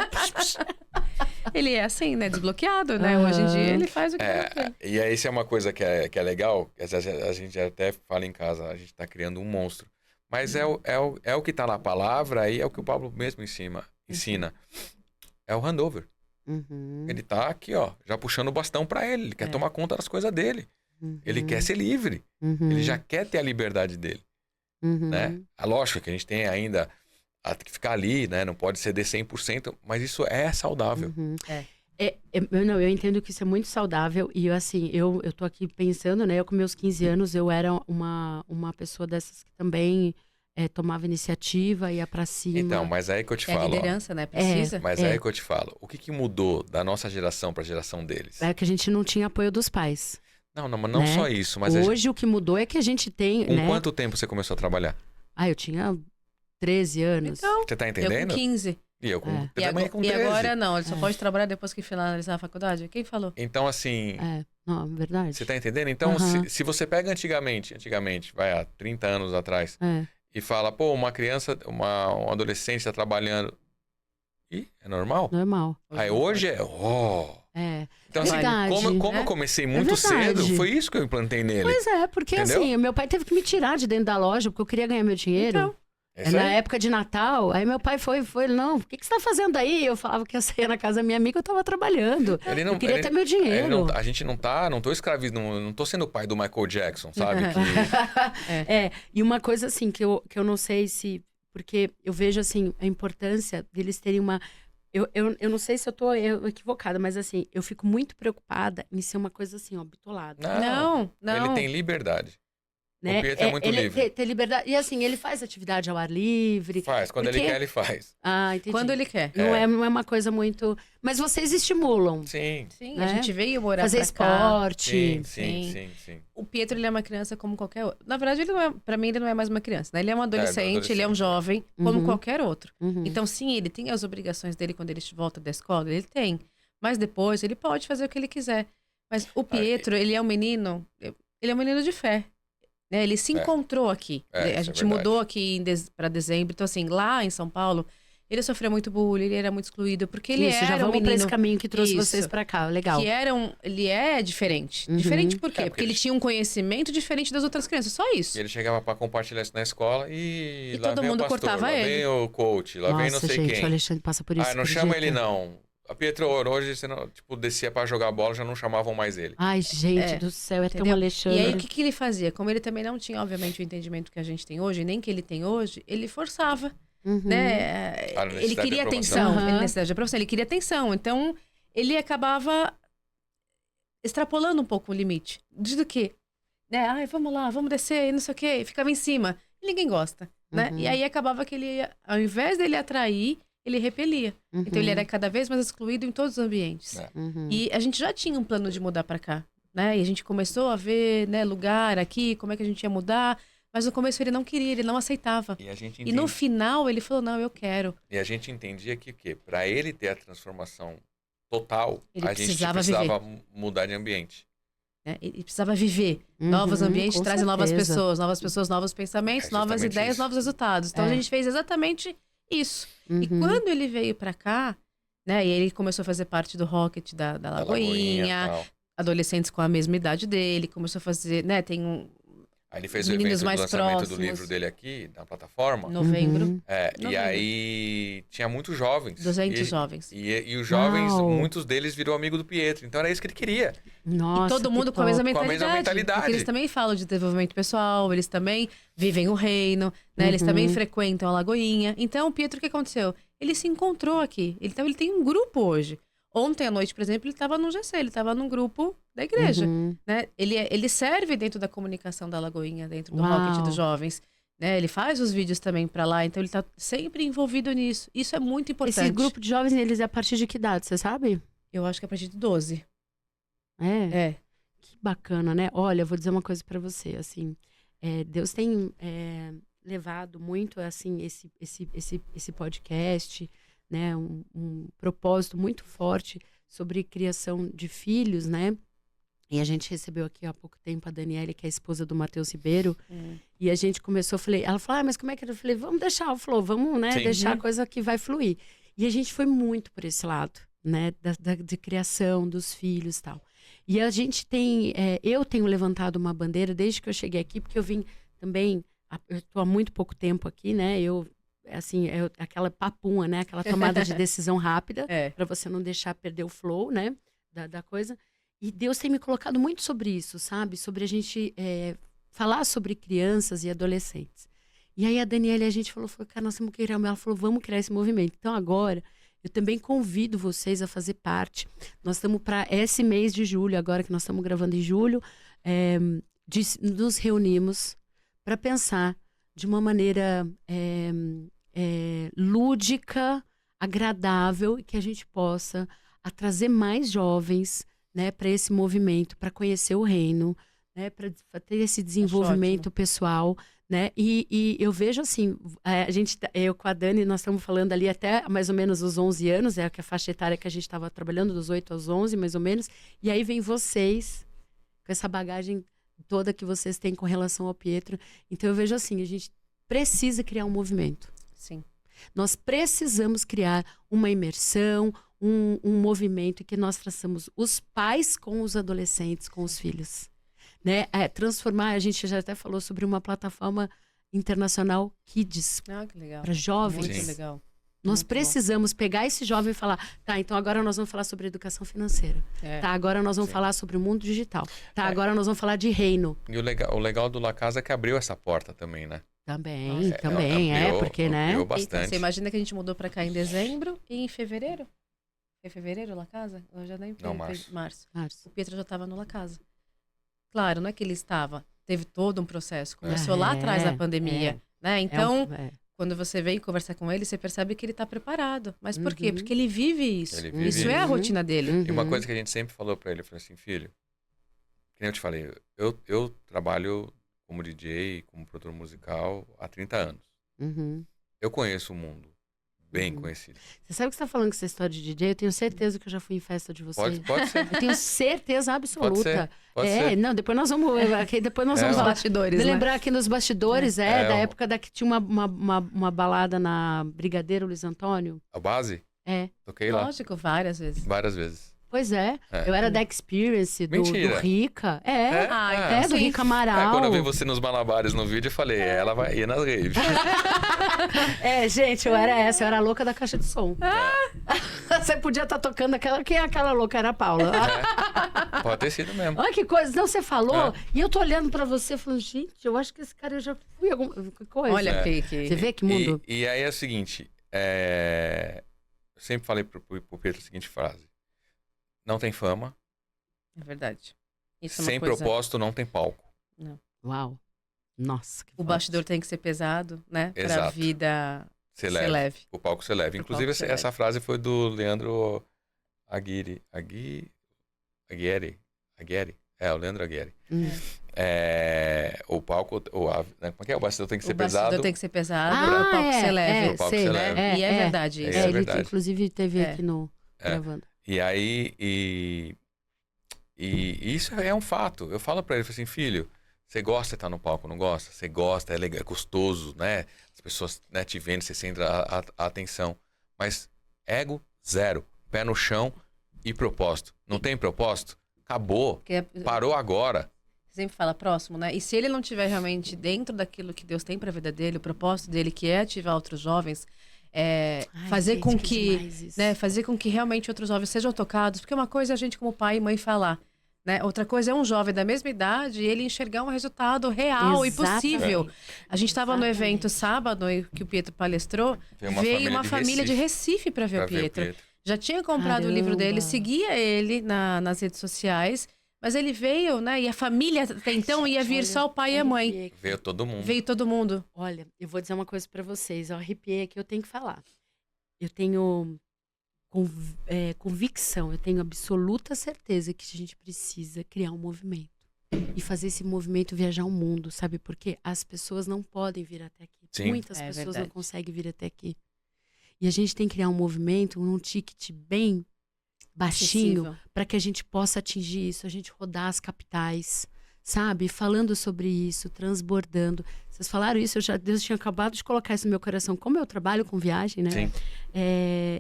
Ele é assim, né, desbloqueado, né? Hoje em dia ele faz o que ele quer. E aí, isso é uma coisa que é legal, a gente até fala em casa, a gente tá criando um monstro. Mas é o que tá na palavra e é o que o Pablo mesmo ensina. É o handover. Ele tá aqui, ó, já puxando o bastão pra ele. Ele quer tomar conta das coisas dele. Ele quer ser livre. Ele já quer ter a liberdade dele. Né? Lógico que a gente tem ainda que ficar ali, né? Não pode ceder 100%, mas isso é saudável. Não, eu entendo que isso é muito saudável. E assim, eu tô aqui pensando, né? Eu com meus 15 anos, eu era uma pessoa dessas que também... tomava iniciativa, ia pra cima. Então, mas aí que eu te falo. É a liderança, né? Precisa. Mas aí que eu te falo. O que mudou da nossa geração pra geração deles? É que a gente não tinha apoio dos pais. Não, mas não só isso. Mas hoje o que mudou é que a gente tem, Com quanto tempo você começou a trabalhar? Eu tinha 13 anos. Então, você tá entendendo? Eu com 15. E eu com 13. E agora não, ele só pode trabalhar depois que finalizar a faculdade? Quem falou? Então, assim... Não, verdade. Você tá entendendo? Então, se você pega antigamente, vai há 30 anos atrás... E fala, pô, uma criança, um adolescente tá trabalhando. E é normal? Normal. Aí hoje Então, verdade, assim, como eu comecei muito cedo, foi isso que eu implantei nele. Pois porque entendeu? Assim, meu pai teve que me tirar de dentro da loja, porque eu queria ganhar meu dinheiro. É isso Na aí. época de Natal, aí meu pai foi, não, o que você tá fazendo aí? Eu falava que eu saía na casa da minha amiga, eu tava trabalhando. Ele não, Eu queria ele- ter meu ele dinheiro. não, a gente não tô escravizando, não tô sendo o pai do Michael Jackson, sabe? Que E uma coisa assim, que eu não sei se... Porque eu vejo, assim, a importância deles terem uma... Eu não sei se eu tô equivocada, mas assim, eu fico muito preocupada em ser uma coisa assim, ó, bitolada. não, Não. ele tem liberdade. Né? O Pietro é muito ele livre. ter liberdade. E assim, ele faz atividade ao ar livre. Faz, quando porque- ele quer, ele faz. Ah, entendi. Quando ele quer. Não é uma coisa muito... Mas vocês estimulam. Sim, Sim, Né? a gente veio morar Fazer pra cá. esporte. sim. O Pietro, ele é uma criança como qualquer outro. Na verdade, ele não é, pra mim, ele não é mais uma criança, né? Ele é um adolescente, ele é um jovem, como Uhum. qualquer outro. Uhum. Então, sim, ele tem as obrigações dele quando ele volta da escola, ele tem. Mas depois, ele pode fazer o que ele quiser. Mas o Pietro, ele é um menino de fé. Né? Ele se encontrou aqui. É, A isso é gente verdade. mudou aqui para dezembro. Então, assim, lá em São Paulo, ele sofreu muito bullying, ele era muito excluído, porque ele Isso, era já um vamos pra menino esse caminho que trouxe Isso. vocês pra cá. Legal. ele é diferente. Uhum. Diferente por quê? É, porque porque ele ele- tinha um conhecimento diferente das outras crianças, só isso. E ele chegava pra compartilhar isso na escola e E lá todo vem mundo o pastor, cortava lá ele. vem o coach, lá vem não Nossa, sei gente, quem. o Alexandre passa por isso. Ah, não chama acredita? ele não. A Pietro, hoje você não, tipo, descia pra jogar bola, já não chamavam mais ele. Ai, gente É, do céu, é tão entendeu? Alexandre. E aí, o que ele fazia? Como ele também não tinha, obviamente, o entendimento que a gente tem hoje, nem que ele tem hoje, ele forçava, Uhum. né? A necessidade Ele queria de aprovação. atenção. Aham. Ele necessidade de aprovação, ele queria atenção. Então, ele acabava extrapolando um pouco o limite. Diz do que, né? Ai, vamos lá, vamos descer, não sei o quê. Ficava em cima. E ninguém gosta, né? Uhum. E aí, acabava que ele, ao invés dele atrair, ele repelia. Uhum. Então, ele era cada vez mais excluído em todos os ambientes. É. Uhum. E a gente já tinha um plano de mudar pra cá, né? E a gente começou a ver, né, lugar aqui, como é que a gente ia mudar. Mas no começo ele não queria, ele não aceitava. E a gente E no final ele falou, não, eu quero. E a gente entendia que o quê? Pra ele ter a transformação total, Ele a gente precisava precisava mudar de ambiente. Né? Ele precisava viver. Uhum, Novos ambientes com trazem novas certeza. pessoas, novos pensamentos, É novas justamente ideias, isso. novos resultados. Então É. a gente fez exatamente isso. E Uhum. quando ele veio pra cá, né, e ele começou a fazer parte do Rocket da Da Lagoinha, tal. adolescentes com a mesma idade dele, começou a fazer, né, tem um Aí ele fez o Meninos evento do mais lançamento do próximos. livro dele aqui, na plataforma. novembro, Uhum. E Novembro. aí tinha muitos jovens. 200 e, jovens. E os jovens, Uau. muitos deles virou amigo do Pietro. Então era isso que ele queria. Nossa, E todo que mundo com a mesma top. Com a mentalidade. mesma mentalidade. Porque eles também falam de desenvolvimento pessoal, eles também vivem o reino, né? Eles Uhum. também frequentam a Lagoinha. Então, o Pietro, o que aconteceu? Ele se encontrou aqui. Então, ele tem um grupo hoje. Ontem à noite, por exemplo, ele estava no GC, ele estava num grupo da igreja. Uhum. Né? Ele serve dentro da comunicação da Lagoinha, dentro do Uau. Rocket dos Jovens. Né? Ele faz os vídeos também para lá, então ele tá sempre envolvido nisso. Isso é muito importante. Esse grupo de jovens, eles é a partir de que idade, você sabe? Eu acho que é a partir de 12. É. É. Que bacana, né? Olha, eu vou dizer uma coisa pra você, assim, Deus tem levado muito, assim, esse podcast, né? Um propósito muito forte sobre criação de filhos, né? E a gente recebeu aqui há pouco tempo a Daniele, que é a esposa do Matheus Ribeiro, e a gente começou, ela falou, mas como é que eu falei, vamos deixar, ela falou, vamos, né, Sim. deixar a coisa que vai fluir. E a gente foi muito por esse lado, né, de criação dos filhos e tal. E a gente tem, eu tenho levantado uma bandeira desde que eu cheguei aqui, porque eu vim também, eu estou há muito pouco tempo aqui, né, aquela papuma, né, aquela tomada de decisão rápida, É. para você não deixar perder o flow, né, da coisa. E Deus tem me colocado muito sobre isso, sabe? Sobre a gente falar sobre crianças e adolescentes. E aí a Daniela e a gente falou, cara, nós temos que criar. Ela falou, vamos criar esse movimento. Então agora, eu também convido vocês a fazer parte. Nós estamos para esse mês de julho, agora que nós estamos gravando em julho, nos reunimos para pensar de uma maneira lúdica, agradável, e que a gente possa trazer mais jovens, né, para esse movimento, para conhecer o reino, né, para ter esse desenvolvimento pessoal, né? E eu vejo assim, eu com a Dani, nós estamos falando ali até mais ou menos os 11 anos, que a faixa etária que a gente estava trabalhando, dos 8 aos 11, mais ou menos, e aí vem vocês, com essa bagagem toda que vocês têm com relação ao Pietro. Então eu vejo assim, a gente precisa criar um movimento. Sim. Nós precisamos criar uma imersão, um movimento em que nós traçamos os pais com os adolescentes, com os filhos. Né? Transformar, a gente já até falou sobre uma plataforma Internacional Kids, Ah, que legal. para jovens. Muito Sim. legal. Nós Muito bom. precisamos pegar esse jovem e falar, tá, então agora nós vamos falar sobre educação financeira. É. Tá, agora nós vamos Sim. falar sobre o mundo digital. Tá, É. agora nós vamos falar de reino. E o legal do La Casa é que abriu essa porta também, né? Também, Nossa, Abriu- porque, né? abriu Então, bastante. você imagina que a gente mudou pra cá em dezembro e em fevereiro? Foi fevereiro La Casa? Eu já nem Não, março. março. Março. O Pietro já estava no La Casa. Claro, não é que ele estava. Teve todo um processo. Começou lá atrás da pandemia, né? Então, quando você vem conversar com ele, você percebe que ele está preparado. Mas por quê? Uhum. Porque ele vive isso. Ele vive Isso é a isso. rotina dele. E uma coisa que a gente sempre falou pra ele, eu falei assim, filho, que nem eu te falei, eu trabalho como DJ, como produtor musical há 30 anos. Uhum. Eu conheço o mundo, bem Uhum. conhecido. Você sabe que você tá falando com essa história de DJ? Eu tenho certeza que eu já fui em festa de vocês. Pode ser, Eu tenho certeza absoluta. pode ser. Não, depois nós vamos. Depois nós É, vamos Os falar. bastidores, Me né? lembrar aqui nos bastidores, É, da o- época que tinha uma balada na Brigadeiro Luiz Antônio. A base, É. toquei lá Lógico, várias vezes. várias vezes. Pois é. É. Eu era da Experience, do Mentira. Rica. Ah, Do sim. Rica Amaral. Quando eu vi você nos malabares no vídeo, eu falei, ela vai ir nas raves. Gente, eu era a louca da caixa de som. Você podia estar tocando aquela. Quem é aquela louca? Era a Paula. Pode ter sido mesmo. Olha que coisa. Não, você falou, É. e eu tô olhando pra você falando, gente, eu acho que esse cara eu já fui alguma que coisa. Olha É. que... Você vê que mundo. E aí é o seguinte, eu sempre falei pro Pedro a seguinte frase. Não tem fama, É verdade. Isso é sem uma coisa... propósito não tem palco. Uau. Nossa, que O forte. bastidor tem que ser pesado, né? Pra Exato. vida Você ser leva. leve. O palco você leva. O Inclusive, palco você essa frase foi do Leandro Aguirre. Aguirre? É, o Leandro Aguirre. Hum. O palco, como é que é? O bastidor tem que ser O bastidor pesado. tem que ser pesado, Ah, o palco ser leve. O palco sei. ser leve. E é verdade É isso. Ele verdade. inclusive esteve É. aqui no É. gravando. E aí, e isso é um fato. Eu falo pra ele, eu falo assim, filho, você gosta de estar no palco, não gosta? Você gosta, é legal, é gostoso, né? As pessoas, né, te vendo, você centra a atenção. Mas ego, zero. Pé no chão e propósito. Não tem propósito? Acabou. Porque Parou agora. sempre fala próximo, né? E se ele não estiver realmente dentro daquilo que Deus tem pra vida dele, o propósito dele, que é ativar outros jovens, fazer gente, com que, demais isso. né, fazer com que realmente outros jovens sejam tocados, porque uma coisa é a gente como pai e mãe falar, né? Outra coisa é um jovem da mesma idade e ele enxergar um resultado real e possível. A gente estava no Exatamente. evento sábado que o Pietro palestrou, Veio uma família de Recife para ver pra o Pietro. Pietro. Já tinha comprado o livro dele, Caramba. seguia ele nas redes sociais, mas ele veio, né? E a família até então ia vir só o pai e a mãe. Veio todo mundo. Veio todo mundo. Olha, eu vou dizer uma coisa pra vocês. Eu arrepiei aqui, eu tenho que falar. Eu tenho convicção, eu tenho absoluta certeza que a gente precisa criar um movimento. E fazer esse movimento viajar o mundo, sabe? Porque as pessoas não podem vir até aqui. Sim. Muitas É pessoas verdade. não conseguem vir até aqui. E a gente tem que criar um movimento, um ticket bem baixinho, Acessível. para que a gente possa atingir isso, a gente rodar as capitais, sabe? Falando sobre isso, transbordando. Vocês falaram isso, Deus tinha acabado de colocar isso no meu coração. Como eu trabalho com viagem, né? Sim.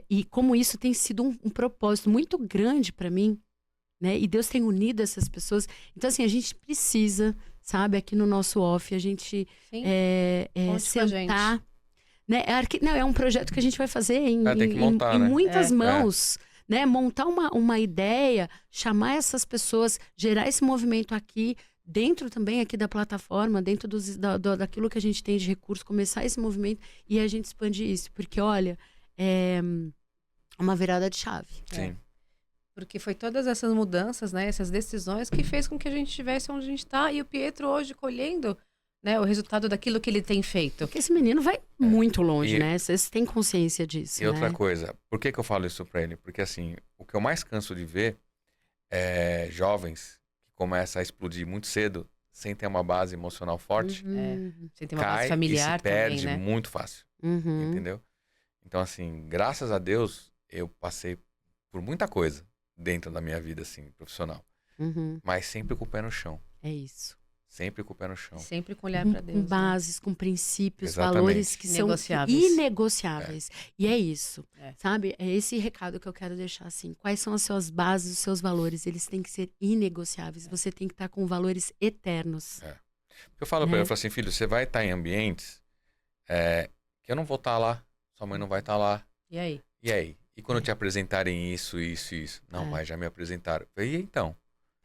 E como isso tem sido um propósito muito grande para mim, né? E Deus tem unido essas pessoas. Então, assim, a gente precisa, sabe? Aqui no nosso off, a gente Sim. Conte com a sentar... Né? Não, é um projeto que a gente vai fazer Tem que montar, em né? muitas mãos. Né? Montar uma ideia, chamar essas pessoas, gerar esse movimento aqui, dentro também aqui da plataforma, dentro daquilo que a gente tem de recurso, começar esse movimento e a gente expandir isso. Porque, olha, é uma virada de chave. Sim. Porque foi todas essas mudanças, né? Essas decisões que fez com que a gente estivesse onde a gente está. E o Pietro hoje colhendo, né, o resultado daquilo que ele tem feito. Porque esse menino vai muito longe, E- né? Vocês têm consciência disso, E né? outra coisa, por que eu falo isso pra ele? Porque assim, o que eu mais canso de ver é jovens que começam a explodir muito cedo, sem ter uma base emocional forte, Você tem uma base cai familiar e se perde também, né? muito fácil, Uhum. entendeu? Então assim, graças a Deus, eu passei por muita coisa dentro da minha vida, assim, profissional. Uhum. Mas sempre com o pé no chão. É isso. Sempre com o pé no chão. Sempre com olhar Com, para Deus. com né? bases, com princípios, Exatamente. valores que são Negociáveis. inegociáveis. E é isso, É. sabe? É esse recado que eu quero deixar assim. Quais são as suas bases, os seus valores? Eles têm que ser inegociáveis. Você tem que estar com valores eternos. É. Eu falo pra ele, eu falo assim, filho, você vai estar em ambientes que eu não vou estar lá, sua mãe não vai estar lá. E aí? E aí? E quando te apresentarem isso, isso, isso? Não, mas já me apresentaram. E então?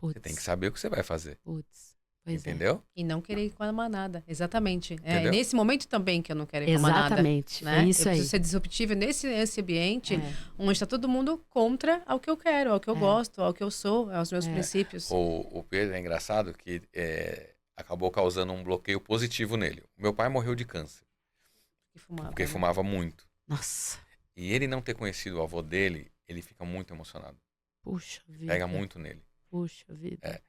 Você tem que saber o que você vai fazer. Putz. Pois Entendeu? E não querer ir com a manada. Exatamente. É Entendeu? nesse momento também que eu não quero ir com a manada. Exatamente. Né? É isso eu aí. preciso ser disruptiva nesse ambiente onde está todo mundo contra ao que eu quero, ao que eu gosto, ao que eu sou, aos meus princípios. O Pedro é engraçado que acabou causando um bloqueio positivo nele. Meu pai morreu de câncer. Porque fumava muito. Nossa. E ele não ter conhecido o avô dele, ele fica muito emocionado. Puxa vida. Pega muito nele. Puxa vida.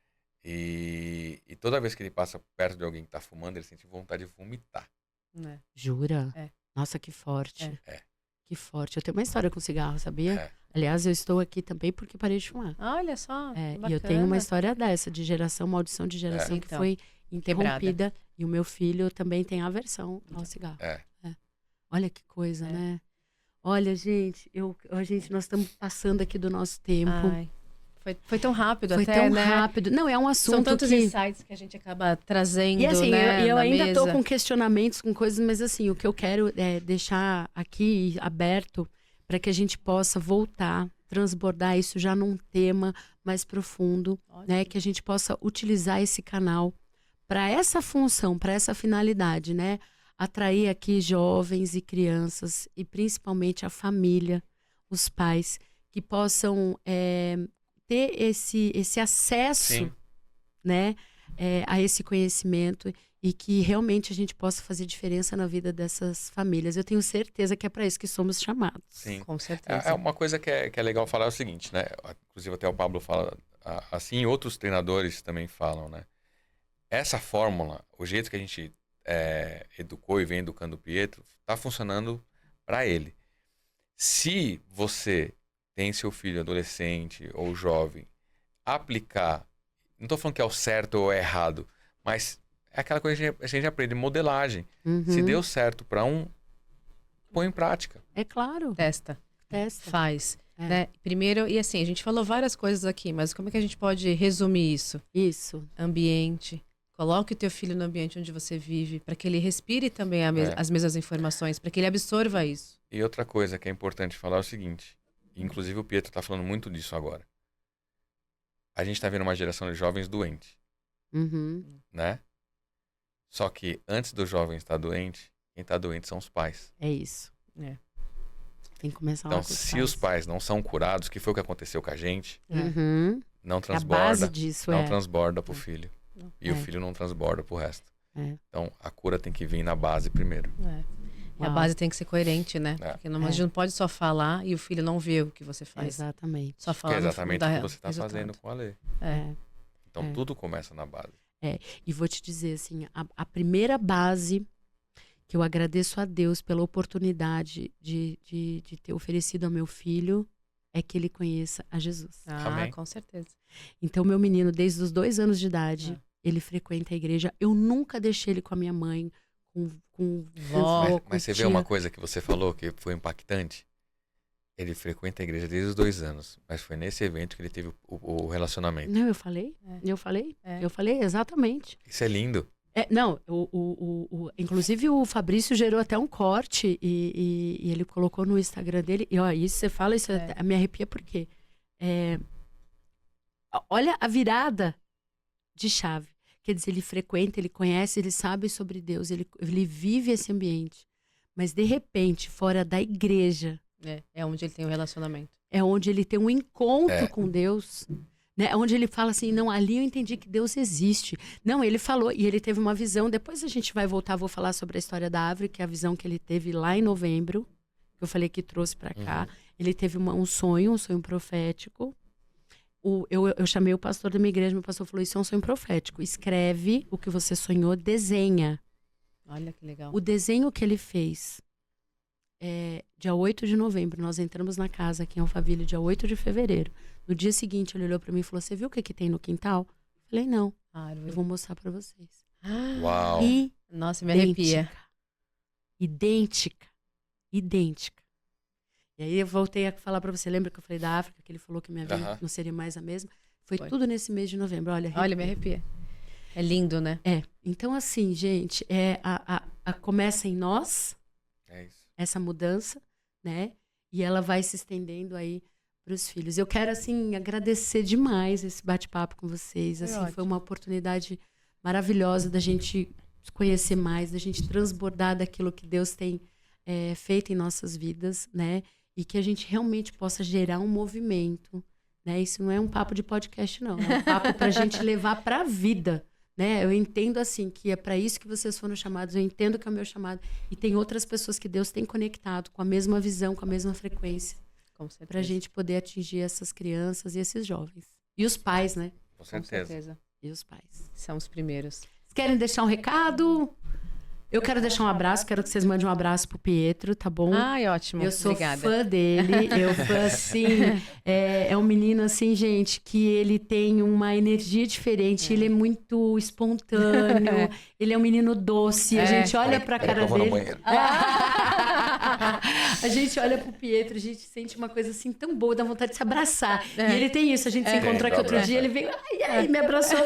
E toda vez que ele passa perto de alguém que tá fumando, ele sente vontade de vomitar. Jura? Nossa, que forte. Que forte. Eu tenho uma história com cigarro, sabia? Aliás, eu estou aqui também porque parei de fumar. Olha só, e eu tenho uma história dessa, de geração, maldição de geração, que foi interrompida. Quebrada. E o meu filho também tem aversão ao cigarro. Olha que coisa, né? Olha, gente, nós estamos passando aqui do nosso tempo. Ai. Foi tão rápido foi até, tão né? rápido. Não, é um assunto São tantos que... insights que a gente acaba trazendo, e assim, né, eu ainda mesa. tô com questionamentos, com coisas, mas assim, o que eu quero é deixar aqui aberto para que a gente possa voltar, transbordar isso já num tema mais profundo, né? Que a gente possa utilizar esse canal para essa função, para essa finalidade, né? Atrair aqui jovens e crianças e principalmente a família, os pais, que possam ter esse acesso, né, a esse conhecimento e que realmente a gente possa fazer diferença na vida dessas famílias. Eu tenho certeza que é para isso que somos chamados. Sim, com certeza. É uma coisa que é legal falar é o seguinte, né? Inclusive até o Pablo fala assim, e outros treinadores também falam, né? Essa fórmula, o jeito que a gente educou e vem educando o Pietro, tá funcionando para ele. Se você tem seu filho adolescente ou jovem, aplicar, não tô falando que é o certo ou é errado, mas é aquela coisa que a gente aprende, modelagem. Se deu certo para um, põe em prática. É claro. Testa. Faz. Né? Primeiro, e assim, a gente falou várias coisas aqui, mas como é que a gente pode resumir isso? Isso. Ambiente. Coloque o teu filho no ambiente onde você vive, para que ele respire também as mesmas informações, para que ele absorva isso. E outra coisa que é importante falar é o seguinte, inclusive o Pietro está falando muito disso agora. A gente está vendo uma geração de jovens doentes, né? Só que antes do jovem estar doente, quem está doente são os pais. É isso. Tem que começar então, lá com se os pais não são curados, que foi o que aconteceu com a gente, não transborda, a base disso não transborda pro filho. E o É. filho não transborda pro resto. É. Então, a cura tem que vir na base primeiro. E a base tem que ser coerente, né? Porque a gente não pode só falar e o filho não vê o que você faz. Exatamente. Só Que falar é exatamente o que você está resultado. fazendo com a Lê. Então, tudo começa na base. E vou te dizer, assim, a primeira base que eu agradeço a Deus pela oportunidade de ter oferecido ao meu filho é que ele conheça a Jesus. Amém. Com certeza. Então, meu menino, desde os 2 anos de idade, ele frequenta a igreja. Eu nunca deixei ele com a minha mãe, com vó, com Mas você vê tia. uma coisa que você falou que foi impactante? Ele frequenta a igreja desde os 2 anos, mas foi nesse evento que ele teve o relacionamento. Não, eu falei? Eu falei? Eu falei, exatamente. Isso é lindo. Não, inclusive o Fabrício gerou até um corte e ele colocou no Instagram dele. E ó, isso você fala, isso me arrepia porque olha a virada de chave. Quer dizer, ele frequenta, ele conhece, ele sabe sobre Deus, ele vive esse ambiente. Mas de repente, fora da igreja, É onde ele tem o relacionamento. é onde ele tem um encontro com Deus. Né? Onde ele fala assim, não, ali eu entendi que Deus existe. Não, ele falou, e ele teve uma visão, depois a gente vai voltar, vou falar sobre a história da árvore, que é a visão que ele teve lá em novembro, que eu falei que trouxe pra cá. Ele teve um sonho profético. Eu chamei o pastor da minha igreja, meu pastor falou, isso é um sonho profético. Escreve o que você sonhou, desenha. Olha que legal. O desenho que ele fez, dia 8 de novembro, nós entramos na casa aqui em Alphaville, dia 8 de fevereiro. No dia seguinte, ele olhou pra mim e falou, você viu o que tem no quintal? Eu falei, não. Eu vou mostrar pra vocês. Uau! Nossa, me arrepia. Idêntica. E aí eu voltei a falar pra você, lembra que eu falei da África, que ele falou que minha vida não seria mais a mesma? Foi tudo nesse mês de novembro, olha. Olha, me arrepia. É lindo, né? Então, assim, gente, começa em nós, É isso. essa mudança, né? E ela vai se estendendo aí para os filhos. Eu quero, assim, agradecer demais esse bate-papo com vocês. Foi Assim, ótimo. foi uma oportunidade maravilhosa da gente conhecer mais, da gente transbordar daquilo que Deus tem feito em nossas vidas, né? E que a gente realmente possa gerar um movimento, né? Isso não é um papo de podcast, não. É um papo para a gente levar para a vida, né? Eu entendo, assim, que é para isso que vocês foram chamados. Eu entendo que é o meu chamado. E tem outras pessoas que Deus tem conectado com a mesma visão, com a mesma frequência. Com certeza. Pra gente poder atingir essas crianças e esses jovens. E os pais, né? Com Com certeza. certeza. E os pais. São os primeiros. Vocês querem deixar um recado? Eu quero deixar um abraço, quero que vocês mandem um abraço pro Pietro, tá bom? Ai, ótimo. Eu sou Obrigada. fã dele, eu fã, assim, é um menino, assim, gente, que ele tem uma energia diferente, ele é muito espontâneo, ele é um menino doce, a gente olha pra cara Eu vou no dele... banheiro. A gente olha pro Pietro, a gente sente uma coisa assim tão boa, dá vontade de se abraçar. E ele tem isso, a gente se encontrou aqui outro dia, ele veio, ai, me abraçou.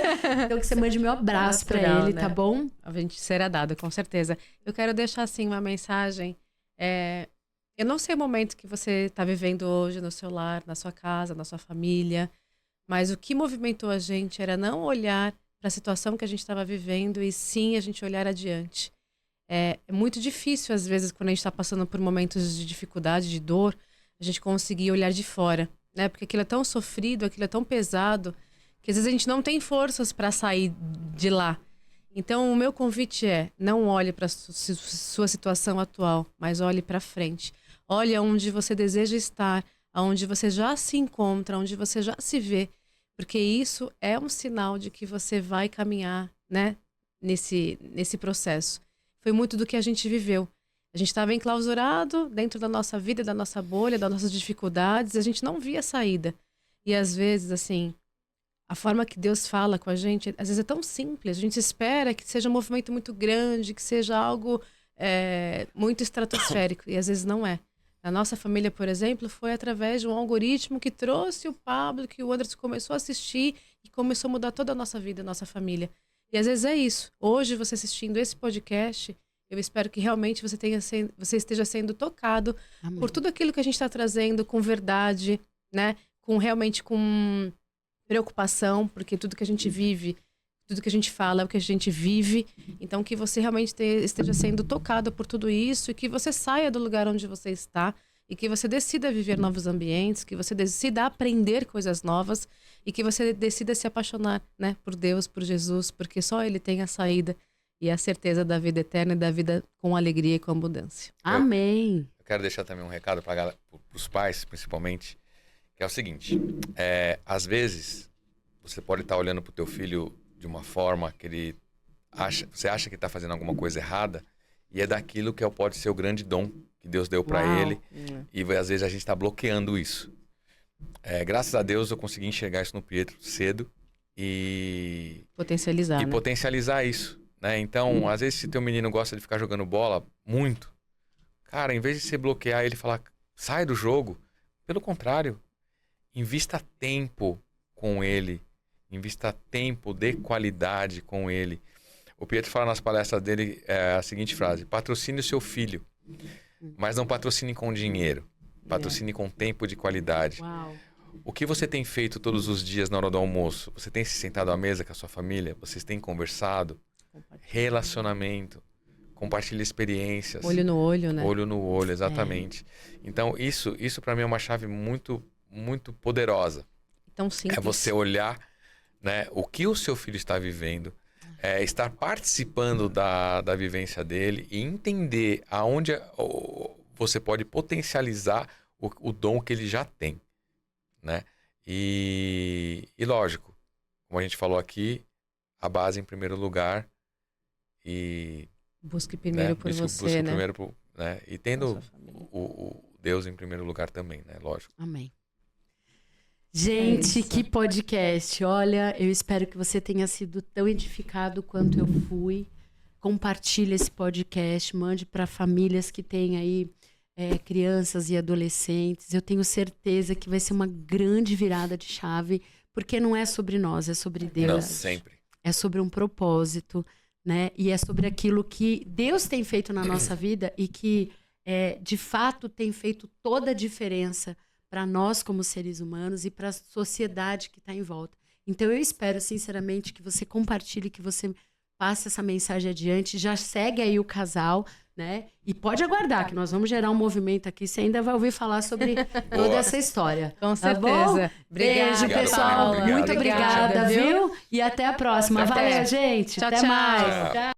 Então que você mande meu abraço pra Natural, ele, né? tá bom? A gente será dado, com certeza. Eu quero deixar, assim, uma mensagem. Eu não sei o momento que você está vivendo hoje no seu lar, na sua casa, na sua família, mas o que movimentou a gente era não olhar para a situação que a gente estava vivendo e sim a gente olhar adiante. É muito difícil, às vezes, quando a gente está passando por momentos de dificuldade, de dor, a gente conseguir olhar de fora, né? Porque aquilo é tão sofrido, aquilo é tão pesado, que às vezes a gente não tem forças para sair de lá. Então, o meu convite não olhe para a sua situação atual, mas olhe para frente. Olhe aonde você deseja estar, aonde você já se encontra, onde você já se vê, porque isso é um sinal de que você vai caminhar, né, nesse processo. Foi muito do que a gente viveu. A gente estava enclausurado dentro da nossa vida, da nossa bolha, das nossas dificuldades, a gente não via saída. E às vezes, assim, a forma que Deus fala com a gente, às vezes é tão simples. A gente espera que seja um movimento muito grande, que seja algo muito estratosférico. E às vezes não é. Na nossa família, por exemplo, foi através de um algoritmo que trouxe o Pablo, que o Anderson começou a assistir e começou a mudar toda a nossa vida, a nossa família. E às vezes é isso. Hoje, você assistindo esse podcast, eu espero que realmente você esteja sendo tocado Amém. por tudo aquilo que a gente está trazendo com verdade, né? Realmente com preocupação, porque tudo que a gente vive, tudo que a gente fala é o que a gente vive. Então, que você realmente esteja sendo tocado por tudo isso e que você saia do lugar onde você está e que você decida viver novos ambientes, que você decida aprender coisas novas e que você decida se apaixonar, né, por Deus, por Jesus, porque só Ele tem a saída e a certeza da vida eterna e da vida com alegria e com abundância. Amém. Eu quero deixar também um recado para os pais, principalmente, que é o seguinte: às vezes você pode estar olhando para o teu filho de uma forma que você acha que está fazendo alguma coisa errada e é daquilo que pode ser o grande dom que Deus deu para ele e às vezes a gente está bloqueando isso. Graças a Deus eu consegui enxergar isso no Pietro cedo e potencializar, né? Potencializar isso, né? Então, às vezes se teu menino gosta de ficar jogando bola muito, cara, em vez de você bloquear ele e falar sai do jogo, pelo contrário, invista tempo com ele, invista tempo de qualidade com ele. O Pietro fala nas palestras dele a seguinte frase: patrocine o seu filho, mas não patrocine com dinheiro, patrocine com tempo de qualidade. Uau. O que você tem feito todos os dias na hora do almoço? Você tem se sentado à mesa com a sua família? Vocês têm conversado? Relacionamento, compartilha experiências. Olho no olho, né? Olho no olho, exatamente. Então, isso para mim é uma chave muito, muito poderosa. Tão simples. É você olhar, né, o que o seu filho está vivendo, estar participando da vivência dele e entender aonde você pode potencializar o dom que ele já tem, né? E lógico, como a gente falou aqui, a base em primeiro lugar e busque primeiro por você, busque né? Primeiro né? E tendo o Deus em primeiro lugar também, né? Lógico. Amém. Gente, que podcast. Olha, eu espero que você tenha sido tão edificado quanto eu fui. Compartilhe esse podcast, mande para famílias que têm aí crianças e adolescentes. Eu tenho certeza que vai ser uma grande virada de chave, porque não é sobre nós, é sobre Deus. Não, sempre. é sobre um propósito, né? E é sobre aquilo que Deus tem feito na nossa vida e que, de fato, tem feito toda a diferença para nós como seres humanos e para a sociedade que está em volta. Então, eu espero, sinceramente, que você compartilhe, que você passe essa mensagem adiante, já segue aí o casal, né? E pode aguardar, que nós vamos gerar um movimento aqui, você ainda vai ouvir falar sobre toda essa história. Com Tá certeza. bom? Obrigada, Beijo, pessoal. Paula. Muito obrigada, viu? E até a próxima. Até. Valeu, gente. Tchau, até tchau. mais. Tchau.